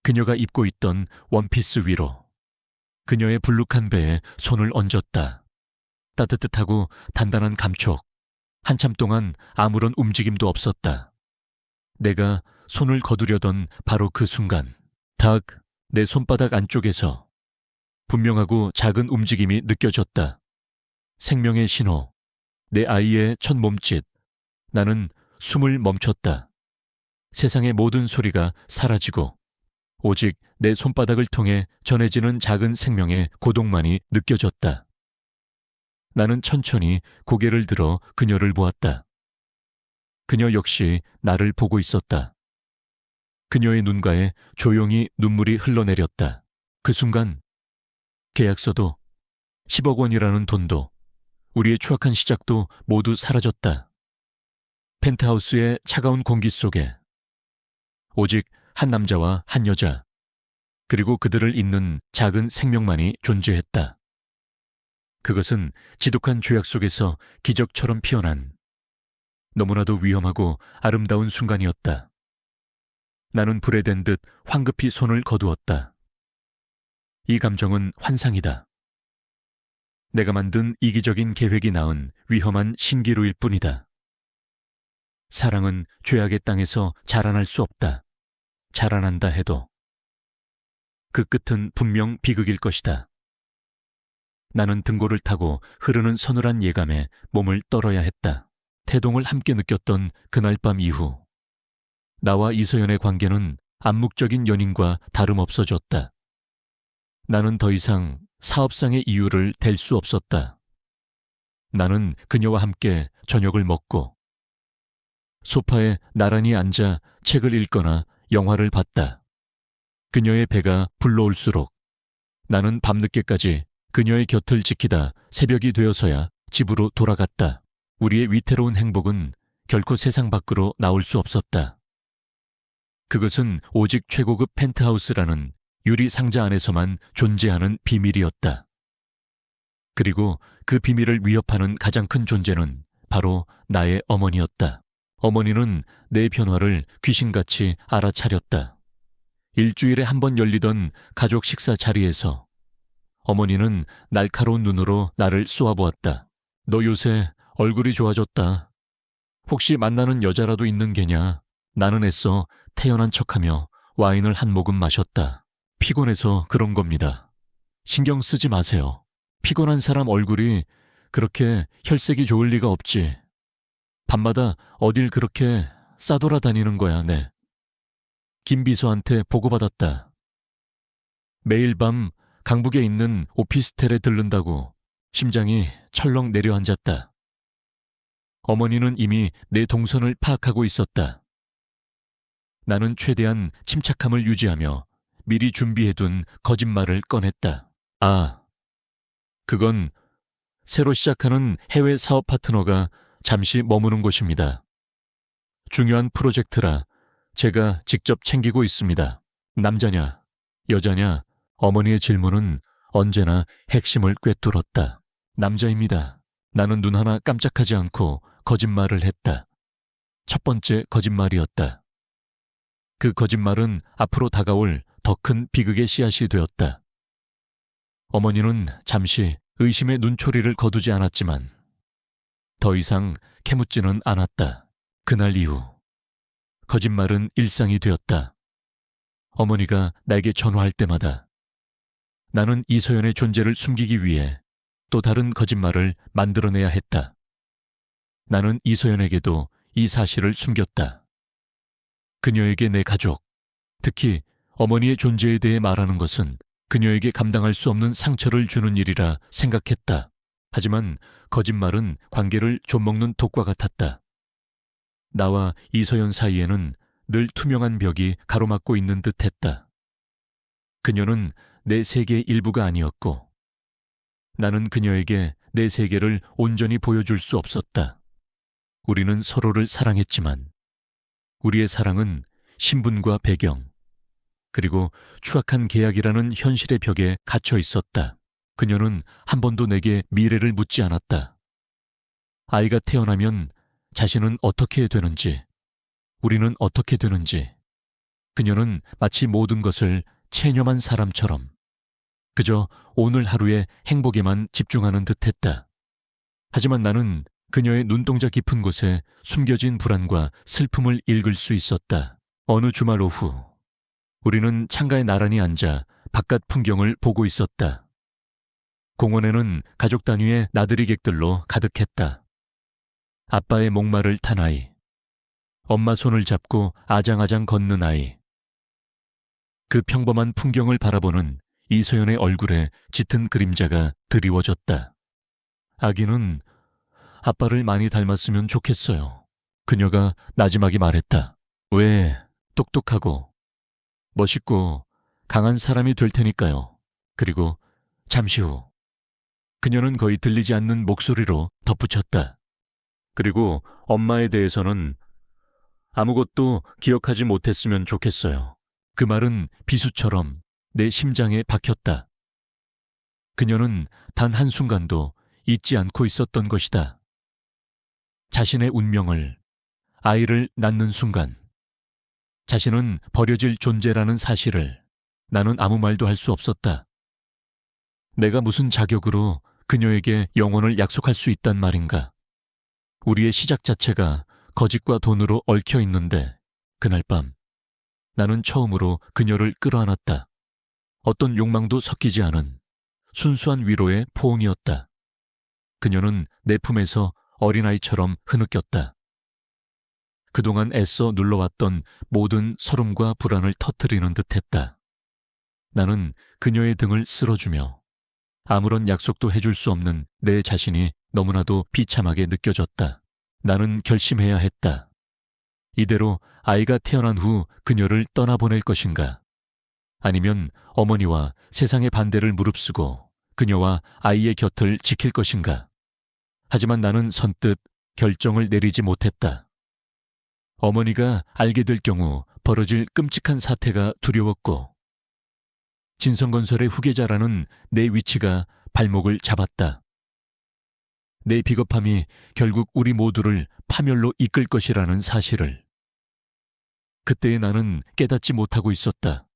그녀가 입고 있던 원피스 위로 그녀의 불룩한 배에 손을 얹었다. 따뜻하고 단단한 감촉. 한참 동안 아무런 움직임도 없었다. 내가 손을 거두려던 바로 그 순간 딱 내 손바닥 안쪽에서 분명하고 작은 움직임이 느껴졌다. 생명의 신호, 내 아이의 첫 몸짓. 나는 숨을 멈췄다. 세상의 모든 소리가 사라지고 오직 내 손바닥을 통해 전해지는 작은 생명의 고동만이 느껴졌다. 나는 천천히 고개를 들어 그녀를 보았다. 그녀 역시 나를 보고 있었다. 그녀의 눈가에 조용히 눈물이 흘러내렸다. 그 순간 계약서도 10억 원이라는 돈도 우리의 추악한 시작도 모두 사라졌다. 펜트하우스의 차가운 공기 속에 오직 한 남자와 한 여자, 그리고 그들을 잇는 작은 생명만이 존재했다. 그것은 지독한 죄악 속에서 기적처럼 피어난 너무나도 위험하고 아름다운 순간이었다. 나는 불에 댄 듯 황급히 손을 거두었다. 이 감정은 환상이다. 내가 만든 이기적인 계획이 낳은 위험한 신기루일 뿐이다. 사랑은 죄악의 땅에서 자라날 수 없다. 자라난다 해도 그 끝은 분명 비극일 것이다. 나는 등골을 타고 흐르는 서늘한 예감에 몸을 떨어야 했다. 태동을 함께 느꼈던 그날 밤 이후 나와 이서연의 관계는 암묵적인 연인과 다름없어졌다. 나는 더 이상 사업상의 이유를 댈 수 없었다. 나는 그녀와 함께 저녁을 먹고 소파에 나란히 앉아 책을 읽거나 영화를 봤다. 그녀의 배가 불러올수록 나는 밤늦게까지 그녀의 곁을 지키다 새벽이 되어서야 집으로 돌아갔다. 우리의 위태로운 행복은 결코 세상 밖으로 나올 수 없었다. 그것은 오직 최고급 펜트하우스라는 유리 상자 안에서만 존재하는 비밀이었다. 그리고 그 비밀을 위협하는 가장 큰 존재는 바로 나의 어머니였다. 어머니는 내 변화를 귀신같이 알아차렸다. 일주일에 한 번 열리던 가족 식사 자리에서 어머니는 날카로운 눈으로 나를 쏘아보았다. 너 요새 얼굴이 좋아졌다. 혹시 만나는 여자라도 있는 게냐? 나는 애써 태연한 척하며 와인을 한 모금 마셨다. 피곤해서 그런 겁니다. 신경 쓰지 마세요. 피곤한 사람 얼굴이 그렇게 혈색이 좋을 리가 없지. 밤마다 어딜 그렇게 싸돌아다니는 거야, 네. 김 비서한테 보고받았다. 매일 밤 강북에 있는 오피스텔에 들른다고 심장이 철렁 내려앉았다. 어머니는 이미 내 동선을 파악하고 있었다. 나는 최대한 침착함을 유지하며 미리 준비해둔 거짓말을 꺼냈다. 아, 그건 새로 시작하는 해외 사업 파트너가 잠시 머무는 곳입니다. 중요한 프로젝트라 제가 직접 챙기고 있습니다. 남자냐, 여자냐, 어머니의 질문은 언제나 핵심을 꿰뚫었다. 남자입니다. 나는 눈 하나 깜짝하지 않고 거짓말을 했다. 첫 번째 거짓말이었다. 그 거짓말은 앞으로 다가올 더 큰 비극의 씨앗이 되었다. 어머니는 잠시 의심의 눈초리를 거두지 않았지만 더 이상 캐묻지는 않았다. 그날 이후 거짓말은 일상이 되었다. 어머니가 나에게 전화할 때마다 나는 이서연의 존재를 숨기기 위해 또 다른 거짓말을 만들어내야 했다. 나는 이서연에게도 이 사실을 숨겼다. 그녀에게 내 가족, 특히 어머니의 존재에 대해 말하는 것은 그녀에게 감당할 수 없는 상처를 주는 일이라 생각했다. 하지만 거짓말은 관계를 좀먹는 독과 같았다. 나와 이서연 사이에는 늘 투명한 벽이 가로막고 있는 듯했다. 그녀는 내 세계의 일부가 아니었고 나는 그녀에게 내 세계를 온전히 보여줄 수 없었다. 우리는 서로를 사랑했지만 우리의 사랑은 신분과 배경, 그리고 추악한 계약이라는 현실의 벽에 갇혀 있었다. 그녀는 한 번도 내게 미래를 묻지 않았다. 아이가 태어나면 자신은 어떻게 되는지, 우리는 어떻게 되는지, 그녀는 마치 모든 것을 체념한 사람처럼 그저 오늘 하루의 행복에만 집중하는 듯했다. 하지만 나는 그녀의 눈동자 깊은 곳에 숨겨진 불안과 슬픔을 읽을 수 있었다. 어느 주말 오후, 우리는 창가에 나란히 앉아 바깥 풍경을 보고 있었다. 공원에는 가족 단위의 나들이 객들로 가득했다. 아빠의 목마를 탄 아이, 엄마 손을 잡고 아장아장 걷는 아이. 그 평범한 풍경을 바라보는 이소연의 얼굴에 짙은 그림자가 드리워졌다. 아기는 아빠를 많이 닮았으면 좋겠어요. 그녀가 나지막이 말했다. 왜 똑똑하고 멋있고 강한 사람이 될 테니까요. 그리고 잠시 후 그녀는 거의 들리지 않는 목소리로 덧붙였다. 그리고 엄마에 대해서는 아무것도 기억하지 못했으면 좋겠어요. 그 말은 비수처럼 내 심장에 박혔다. 그녀는 단 한순간도 잊지 않고 있었던 것이다. 자신의 운명을, 아이를 낳는 순간 자신은 버려질 존재라는 사실을 나는 아무 말도 할 수 없었다. 내가 무슨 자격으로 그녀에게 영혼을 약속할 수 있단 말인가. 우리의 시작 자체가 거짓과 돈으로 얽혀 있는데 그날 밤 나는 처음으로 그녀를 끌어안았다. 어떤 욕망도 섞이지 않은 순수한 위로의 포옹이었다. 그녀는 내 품에서 어린아이처럼 흐느꼈다. 그동안 애써 눌러왔던 모든 서름과 불안을 터뜨리는 듯했다. 나는 그녀의 등을 쓸어주며 아무런 약속도 해줄 수 없는 내 자신이 너무나도 비참하게 느껴졌다. 나는 결심해야 했다. 이대로 아이가 태어난 후 그녀를 떠나보낼 것인가? 아니면 어머니와 세상의 반대를 무릅쓰고 그녀와 아이의 곁을 지킬 것인가? 하지만 나는 선뜻 결정을 내리지 못했다. 어머니가 알게 될 경우 벌어질 끔찍한 사태가 두려웠고 진성건설의 후계자라는 내 위치가 발목을 잡았다. 내 비겁함이 결국 우리 모두를 파멸로 이끌 것이라는 사실을. 그때의 나는 깨닫지 못하고 있었다.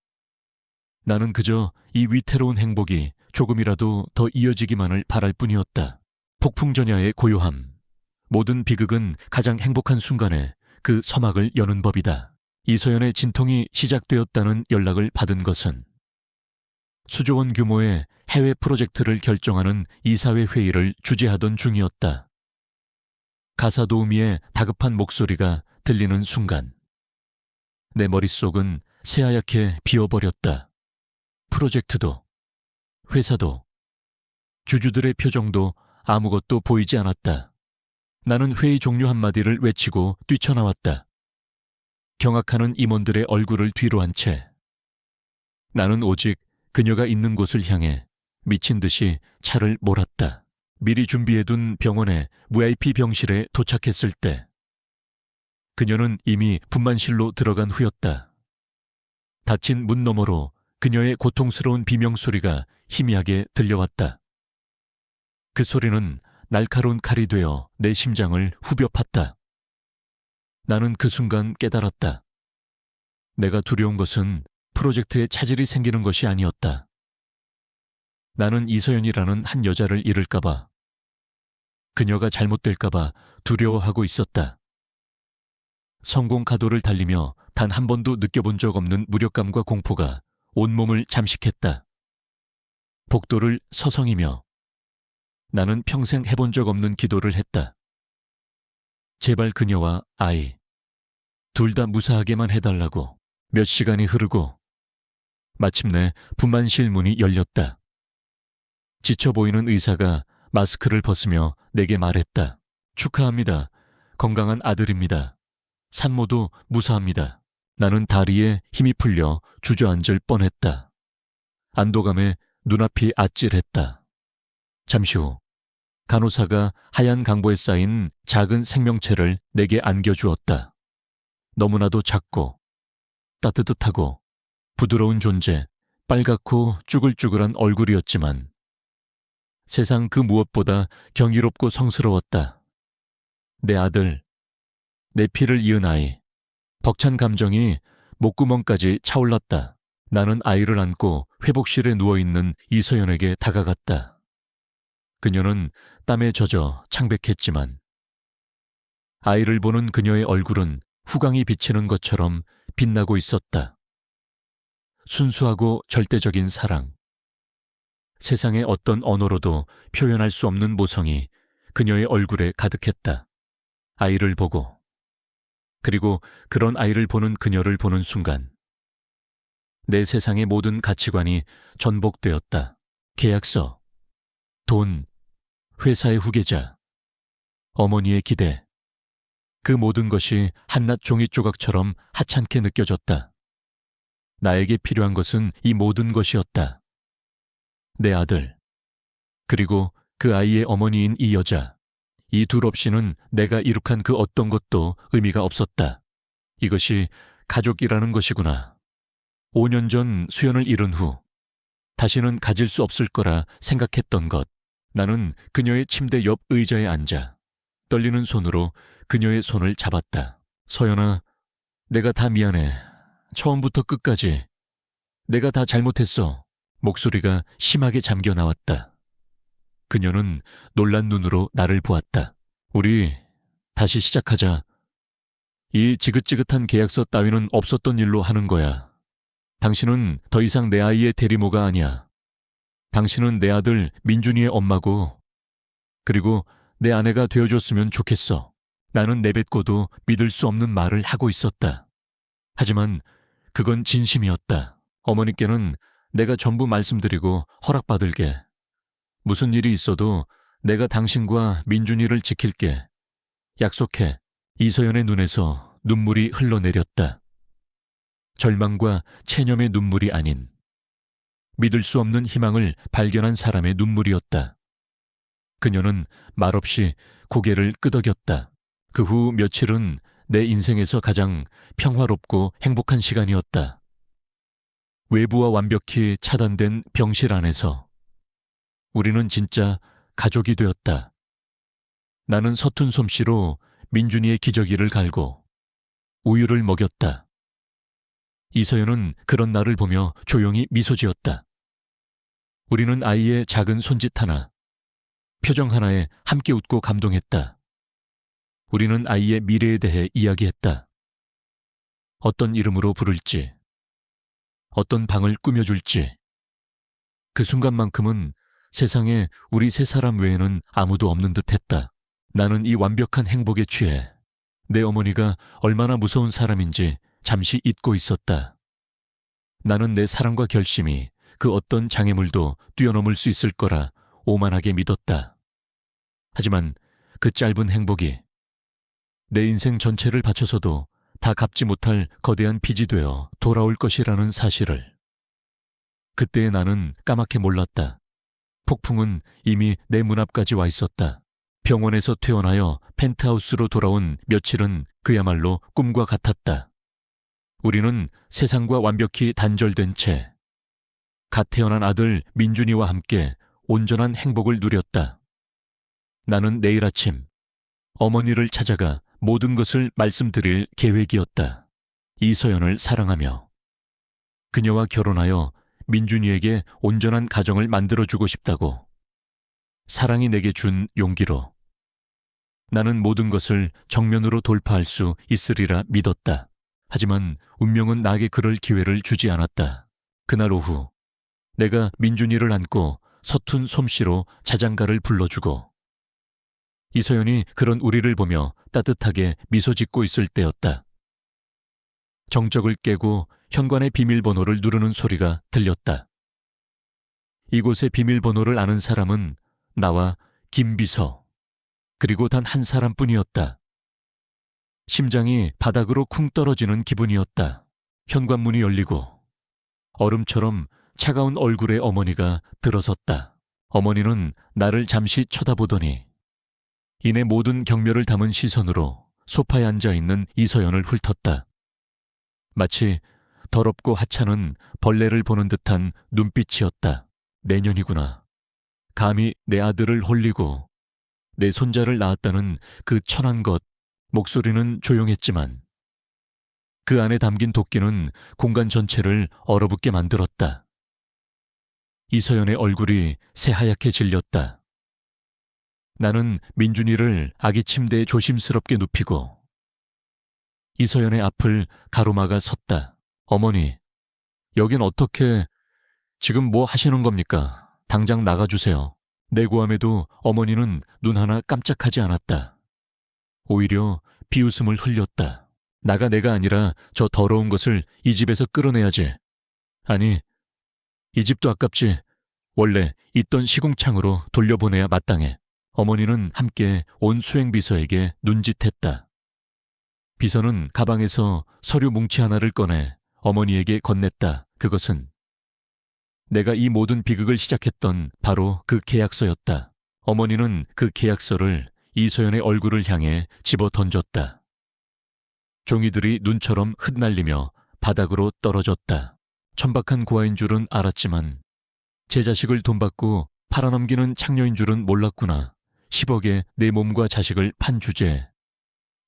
나는 그저 이 위태로운 행복이 조금이라도 더 이어지기만을 바랄 뿐이었다. 폭풍전야의 고요함. 모든 비극은 가장 행복한 순간에 그 서막을 여는 법이다. 이서연의 진통이 시작되었다는 연락을 받은 것은 수조 원 규모의 해외 프로젝트를 결정하는 이사회 회의를 주재하던 중이었다. 가사 도우미의 다급한 목소리가 들리는 순간 내 머릿속은 새하얗게 비어버렸다. 프로젝트도, 회사도, 주주들의 표정도 아무것도 보이지 않았다. 나는 회의 종료 한마디를 외치고 뛰쳐나왔다. 경악하는 임원들의 얼굴을 뒤로 한 채 나는 오직 그녀가 있는 곳을 향해 미친 듯이 차를 몰았다. 미리 준비해둔 병원의 VIP 병실에 도착했을 때 그녀는 이미 분만실로 들어간 후였다. 닫힌 문 너머로 그녀의 고통스러운 비명소리가 희미하게 들려왔다. 그 소리는 날카로운 칼이 되어 내 심장을 후벼 팠다. 나는 그 순간 깨달았다. 내가 두려운 것은 프로젝트에 차질이 생기는 것이 아니었다. 나는 이서연이라는 한 여자를 잃을까봐, 그녀가 잘못될까봐 두려워하고 있었다. 성공 가도를 달리며 단 한 번도 느껴본 적 없는 무력감과 공포가 온몸을 잠식했다. 복도를 서성이며 나는 평생 해본 적 없는 기도를 했다. 제발 그녀와 아이, 둘 다 무사하게만 해달라고. 몇 시간이 흐르고 마침내 분만실 문이 열렸다. 지쳐 보이는 의사가 마스크를 벗으며 내게 말했다. 축하합니다. 건강한 아들입니다. 산모도 무사합니다. 나는 다리에 힘이 풀려 주저앉을 뻔했다. 안도감에 눈앞이 아찔했다. 잠시 후 간호사가 하얀 강보에 쌓인 작은 생명체를 내게 안겨주었다. 너무나도 작고 따뜻하고 부드러운 존재, 빨갛고 쭈글쭈글한 얼굴이었지만 세상 그 무엇보다 경이롭고 성스러웠다. 내 아들, 내 피를 이은 아이, 벅찬 감정이 목구멍까지 차올랐다. 나는 아이를 안고 회복실에 누워있는 이서연에게 다가갔다. 그녀는 땀에 젖어 창백했지만 아이를 보는 그녀의 얼굴은 후광이 비치는 것처럼 빛나고 있었다. 순수하고 절대적인 사랑. 세상의 어떤 언어로도 표현할 수 없는 모성이 그녀의 얼굴에 가득했다. 아이를 보고, 그리고 그런 아이를 보는 그녀를 보는 순간 내 세상의 모든 가치관이 전복되었다. 계약서, 돈, 회사의 후계자, 어머니의 기대. 그 모든 것이 한낱 종이 조각처럼 하찮게 느껴졌다. 나에게 필요한 것은 이 모든 것이었다. 내 아들, 그리고 그 아이의 어머니인 이 여자. 이 둘 없이는 내가 이룩한 그 어떤 것도 의미가 없었다. 이것이 가족이라는 것이구나. 5년 전 수연을 잃은 후 다시는 가질 수 없을 거라 생각했던 것. 나는 그녀의 침대 옆 의자에 앉아 떨리는 손으로 그녀의 손을 잡았다. 서연아, 내가 다 미안해. 처음부터 끝까지. 내가 다 잘못했어. 목소리가 심하게 잠겨 나왔다. 그녀는 놀란 눈으로 나를 보았다. 우리 다시 시작하자. 이 지긋지긋한 계약서 따위는 없었던 일로 하는 거야. 당신은 더 이상 내 아이의 대리모가 아니야. 당신은 내 아들 민준이의 엄마고, 그리고 내 아내가 되어줬으면 좋겠어. 나는 내뱉고도 믿을 수 없는 말을 하고 있었다. 하지만 그건 진심이었다. 어머니께는 내가 전부 말씀드리고 허락받을게. 무슨 일이 있어도 내가 당신과 민준이를 지킬게. 약속해. 이서연의 눈에서 눈물이 흘러내렸다. 절망과 체념의 눈물이 아닌 믿을 수 없는 희망을 발견한 사람의 눈물이었다. 그녀는 말없이 고개를 끄덕였다. 그 후 며칠은 내 인생에서 가장 평화롭고 행복한 시간이었다. 외부와 완벽히 차단된 병실 안에서 우리는 진짜 가족이 되었다. 나는 서툰 솜씨로 민준이의 기저귀를 갈고 우유를 먹였다. 이서연은 그런 나를 보며 조용히 미소 지었다. 우리는 아이의 작은 손짓 하나, 표정 하나에 함께 웃고 감동했다. 우리는 아이의 미래에 대해 이야기했다. 어떤 이름으로 부를지, 어떤 방을 꾸며줄지. 그 순간만큼은 세상에 우리 세 사람 외에는 아무도 없는 듯했다. 나는 이 완벽한 행복에 취해 내 어머니가 얼마나 무서운 사람인지 잠시 잊고 있었다. 나는 내 사랑과 결심이 그 어떤 장애물도 뛰어넘을 수 있을 거라 오만하게 믿었다. 하지만 그 짧은 행복이 내 인생 전체를 바쳐서도 다 갚지 못할 거대한 빚이 되어 돌아올 것이라는 사실을 그때의 나는 까맣게 몰랐다. 폭풍은 이미 내 문 앞까지 와 있었다. 병원에서 퇴원하여 펜트하우스로 돌아온 며칠은 그야말로 꿈과 같았다. 우리는 세상과 완벽히 단절된 채 갓 태어난 아들 민준이와 함께 온전한 행복을 누렸다. 나는 내일 아침 어머니를 찾아가 모든 것을 말씀드릴 계획이었다. 이서연을 사랑하며 그녀와 결혼하여 민준이에게 온전한 가정을 만들어주고 싶다고. 사랑이 내게 준 용기로 나는 모든 것을 정면으로 돌파할 수 있으리라 믿었다. 하지만 운명은 나에게 그럴 기회를 주지 않았다. 그날 오후 내가 민준이를 안고 서툰 솜씨로 자장가를 불러주고 이서연이 그런 우리를 보며 따뜻하게 미소 짓고 있을 때였다. 정적을 깨고 현관의 비밀번호를 누르는 소리가 들렸다. 이곳의 비밀번호를 아는 사람은 나와 김비서, 그리고 단 한 사람뿐이었다. 심장이 바닥으로 쿵 떨어지는 기분이었다. 현관문이 열리고 얼음처럼 차가운 얼굴의 어머니가 들어섰다. 어머니는 나를 잠시 쳐다보더니 이내 모든 경멸을 담은 시선으로 소파에 앉아있는 이서연을 훑었다. 마치 더럽고 하찮은 벌레를 보는 듯한 눈빛이었다. 내년이구나. 감히 내 아들을 홀리고 내 손자를 낳았다는 그 천한 것. 목소리는 조용했지만 그 안에 담긴 도끼는 공간 전체를 얼어붙게 만들었다. 이서연의 얼굴이 새하얗게 질렸다. 나는 민준이를 아기 침대에 조심스럽게 눕히고 이서연의 앞을 가로막아 섰다. 어머니, 여긴 어떻게, 지금 뭐 하시는 겁니까? 당장 나가주세요. 내 고함에도 어머니는 눈 하나 깜짝하지 않았다. 오히려 비웃음을 흘렸다. 내가 아니라 저 더러운 것을 이 집에서 끌어내야지. 아니, 이 집도 아깝지. 원래 있던 시궁창으로 돌려보내야 마땅해. 어머니는 함께 온 수행비서에게 눈짓했다. 비서는 가방에서 서류 뭉치 하나를 꺼내 어머니에게 건넸다. 그것은 내가 이 모든 비극을 시작했던 바로 그 계약서였다. 어머니는 그 계약서를 이서연의 얼굴을 향해 집어 던졌다. 종이들이 눈처럼 흩날리며 바닥으로 떨어졌다. 천박한 고아인 줄은 알았지만 제 자식을 돈 받고 팔아넘기는 창녀인 줄은 몰랐구나. 10억에 내 몸과 자식을 판 주제에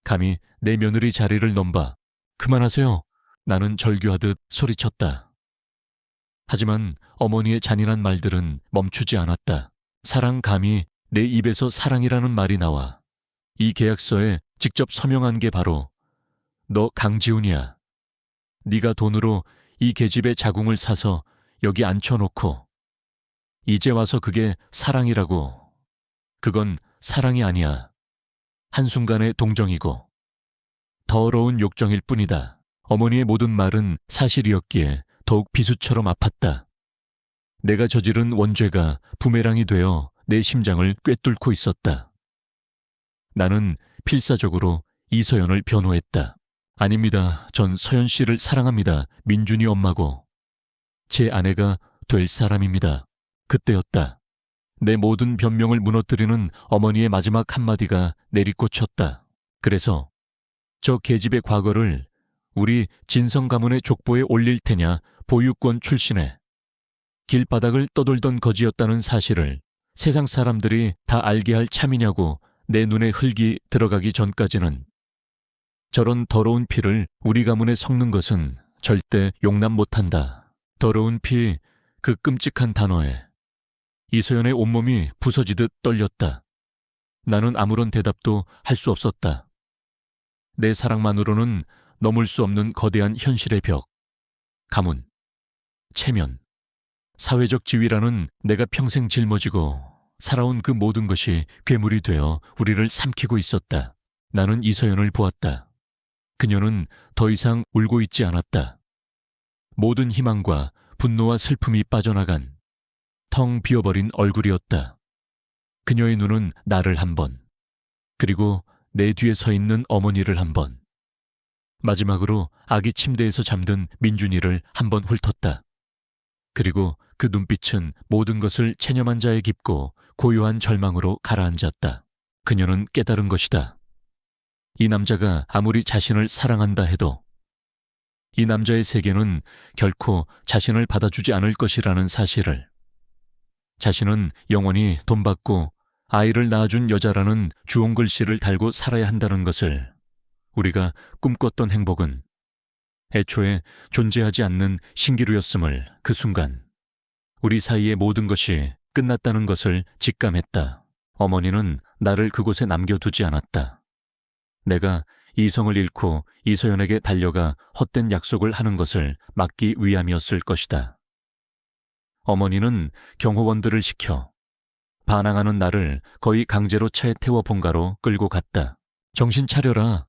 감히 내 며느리 자리를 넘봐. 그만하세요. 나는 절규하듯 소리쳤다. 하지만 어머니의 잔인한 말들은 멈추지 않았다. 사랑 감히 내 입에서 사랑이라는 말이 나와. 이 계약서에 직접 서명한 게 바로 너 강지훈이야. 네가 돈으로 이 계집의 자궁을 사서 여기 앉혀놓고 이제 와서 그게 사랑이라고. 그건 사랑이 아니야. 한순간의 동정이고 더러운 욕정일 뿐이다. 어머니의 모든 말은 사실이었기에 더욱 비수처럼 아팠다. 내가 저지른 원죄가 부메랑이 되어 내 심장을 꿰뚫고 있었다. 나는 필사적으로 이서연을 변호했다. 아닙니다. 전 서연 씨를 사랑합니다. 민준이 엄마고 제 아내가 될 사람입니다. 그때였다. 내 모든 변명을 무너뜨리는 어머니의 마지막 한마디가 내리꽂혔다. 그래서 저 계집의 과거를 우리 진성 가문의 족보에 올릴 테냐, 보유권 출신에 길바닥을 떠돌던 거지였다는 사실을 세상 사람들이 다 알게 할 참이냐고 내 눈에 흙이 들어가기 전까지는 저런 더러운 피를 우리 가문에 섞는 것은 절대 용납 못한다. 더러운 피, 그 끔찍한 단어에 이소연의 온몸이 부서지듯 떨렸다. 나는 아무런 대답도 할 수 없었다. 내 사랑만으로는 넘을 수 없는 거대한 현실의 벽, 가문, 체면, 사회적 지위라는 내가 평생 짊어지고 살아온 그 모든 것이 괴물이 되어 우리를 삼키고 있었다. 나는 이서연을 보았다. 그녀는 더 이상 울고 있지 않았다. 모든 희망과 분노와 슬픔이 빠져나간 텅 비어버린 얼굴이었다. 그녀의 눈은 나를 한 번, 그리고 내 뒤에 서 있는 어머니를 한 번, 마지막으로 아기 침대에서 잠든 민준이를 한 번 훑었다. 그리고 그 눈빛은 모든 것을 체념한 자의 깊고 고요한 절망으로 가라앉았다. 그녀는 깨달은 것이다. 이 남자가 아무리 자신을 사랑한다 해도 이 남자의 세계는 결코 자신을 받아주지 않을 것이라는 사실을, 자신은 영원히 돈 받고 아이를 낳아준 여자라는 주홍글씨를 달고 살아야 한다는 것을, 우리가 꿈꿨던 행복은 애초에 존재하지 않는 신기루였음을 그 순간 우리 사이의 모든 것이 끝났다는 것을 직감했다. 어머니는 나를 그곳에 남겨두지 않았다. 내가 이성을 잃고 이서연에게 달려가 헛된 약속을 하는 것을 막기 위함이었을 것이다. 어머니는 경호원들을 시켜 반항하는 나를 거의 강제로 차에 태워 본가로 끌고 갔다. 정신 차려라.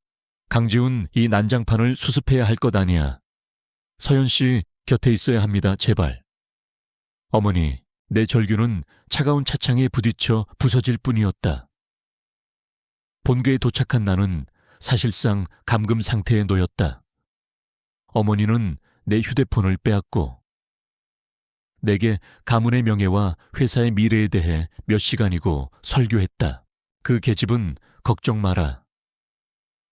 강지훈, 이 난장판을 수습해야 할 것 아니야. 서연 씨 곁에 있어야 합니다. 제발. 어머니, 내 절규는 차가운 차창에 부딪혀 부서질 뿐이었다. 본가에 도착한 나는 사실상 감금 상태에 놓였다. 어머니는 내 휴대폰을 빼앗고 내게 가문의 명예와 회사의 미래에 대해 몇 시간이고 설교했다. 그 계집은 걱정 마라.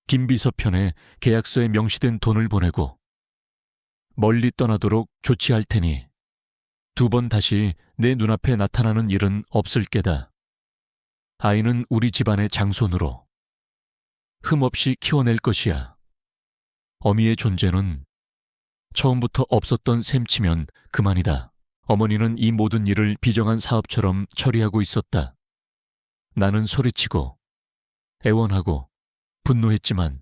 김비서편에 계약서에 명시된 돈을 보내고 멀리 떠나도록 조치할 테니 2번 다시 내 눈앞에 나타나는 일은 없을 게다. 아이는 우리 집안의 장손으로 흠없이 키워낼 것이야. 어미의 존재는 처음부터 없었던 셈치면 그만이다. 어머니는 이 모든 일을 비정한 사업처럼 처리하고 있었다. 나는 소리치고 애원하고 분노했지만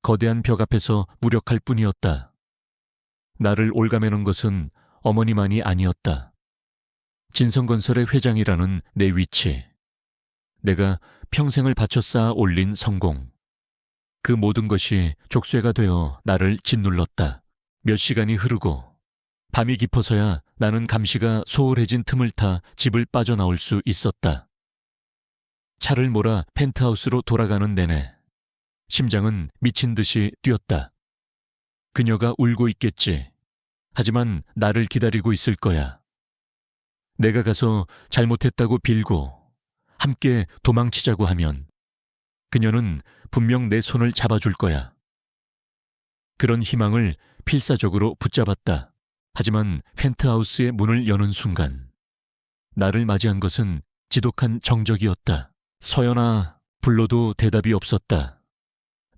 거대한 벽 앞에서 무력할 뿐이었다. 나를 올가매는 것은 어머니만이 아니었다. 진성건설의 회장이라는 내 위치, 내가 평생을 바쳐 쌓아 올린 성공, 그 모든 것이 족쇄가 되어 나를 짓눌렀다. 몇 시간이 흐르고 밤이 깊어서야 나는 감시가 소홀해진 틈을 타 집을 빠져나올 수 있었다. 차를 몰아 펜트하우스로 돌아가는 내내 심장은 미친 듯이 뛰었다. 그녀가 울고 있겠지. 하지만 나를 기다리고 있을 거야. 내가 가서 잘못했다고 빌고 함께 도망치자고 하면 그녀는 분명 내 손을 잡아줄 거야. 그런 희망을 필사적으로 붙잡았다. 하지만 펜트하우스의 문을 여는 순간 나를 맞이한 것은 지독한 정적이었다. 서연아, 불러도 대답이 없었다.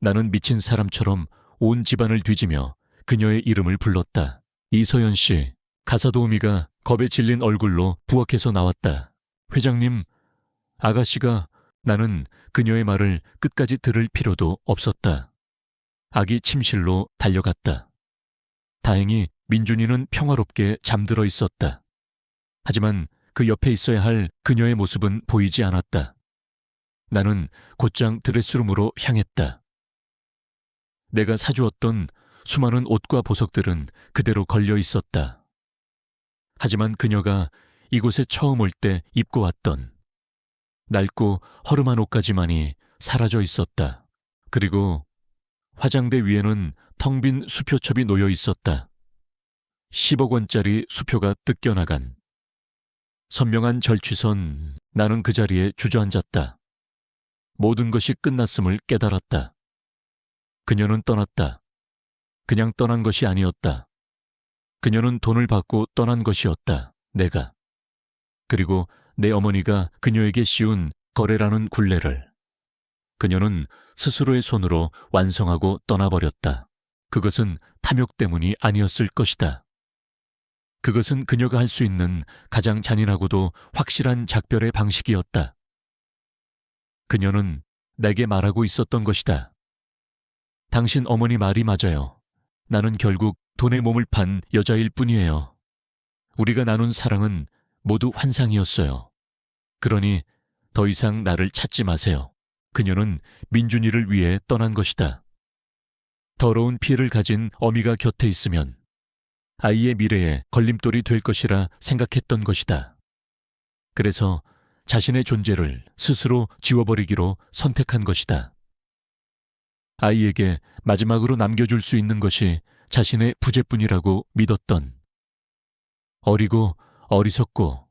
나는 미친 사람처럼 온 집안을 뒤지며 그녀의 이름을 불렀다. 이서연 씨. 가사도우미가 겁에 질린 얼굴로 부엌에서 나왔다. 회장님, 아가씨가. 나는 그녀의 말을 끝까지 들을 필요도 없었다. 아기 침실로 달려갔다. 다행히 민준이는 평화롭게 잠들어 있었다. 하지만 그 옆에 있어야 할 그녀의 모습은 보이지 않았다. 나는 곧장 드레스룸으로 향했다. 내가 사주었던 수많은 옷과 보석들은 그대로 걸려 있었다. 하지만 그녀가 이곳에 처음 올 때 입고 왔던 낡고 허름한 옷까지만이 사라져 있었다. 그리고 화장대 위에는 텅 빈 수표첩이 놓여 있었다. 10억 원짜리 수표가 뜯겨나간. 선명한 절취선. 나는 그 자리에 주저앉았다. 모든 것이 끝났음을 깨달았다. 그녀는 떠났다. 그냥 떠난 것이 아니었다. 그녀는 돈을 받고 떠난 것이었다. 내가. 그리고 내 어머니가 그녀에게 씌운 거래라는 굴레를 그녀는 스스로의 손으로 완성하고 떠나버렸다. 그것은 탐욕 때문이 아니었을 것이다. 그것은 그녀가 할 수 있는 가장 잔인하고도 확실한 작별의 방식이었다. 그녀는 내게 말하고 있었던 것이다. 당신 어머니 말이 맞아요. 나는 결국 돈에 몸을 판 여자일 뿐이에요. 우리가 나눈 사랑은 모두 환상이었어요. 그러니 더 이상 나를 찾지 마세요. 그녀는 민준이를 위해 떠난 것이다. 더러운 피를 가진 어미가 곁에 있으면 아이의 미래에 걸림돌이 될 것이라 생각했던 것이다. 그래서 자신의 존재를 스스로 지워버리기로 선택한 것이다. 아이에게 마지막으로 남겨줄 수 있는 것이 자신의 부재뿐이라고 믿었던. 어리고 어리석고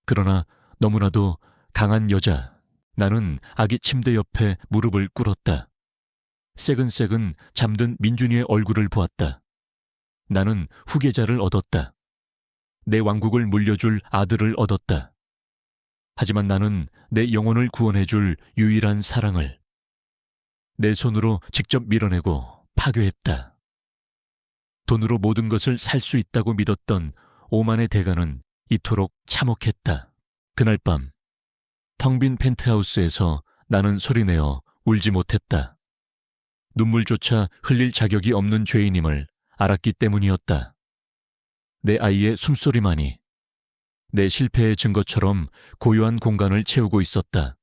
그러나 너무나도 강한 여자. 나는 아기 침대 옆에 무릎을 꿇었다. 새근새근 잠든 민준이의 얼굴을 보았다. 나는 후계자를 얻었다. 내 왕국을 물려줄 아들을 얻었다. 하지만 나는 내 영혼을 구원해줄 유일한 사랑을 내 손으로 직접 밀어내고 파괴했다. 돈으로 모든 것을 살 수 있다고 믿었던 오만의 대가는 이토록 참혹했다. 그날 밤 텅 빈 펜트하우스에서 나는 소리내어 울지 못했다. 눈물조차 흘릴 자격이 없는 죄인임을 알았기 때문이었다. 내 아이의 숨소리만이 내 실패의 증거처럼 고요한 공간을 채우고 있었다.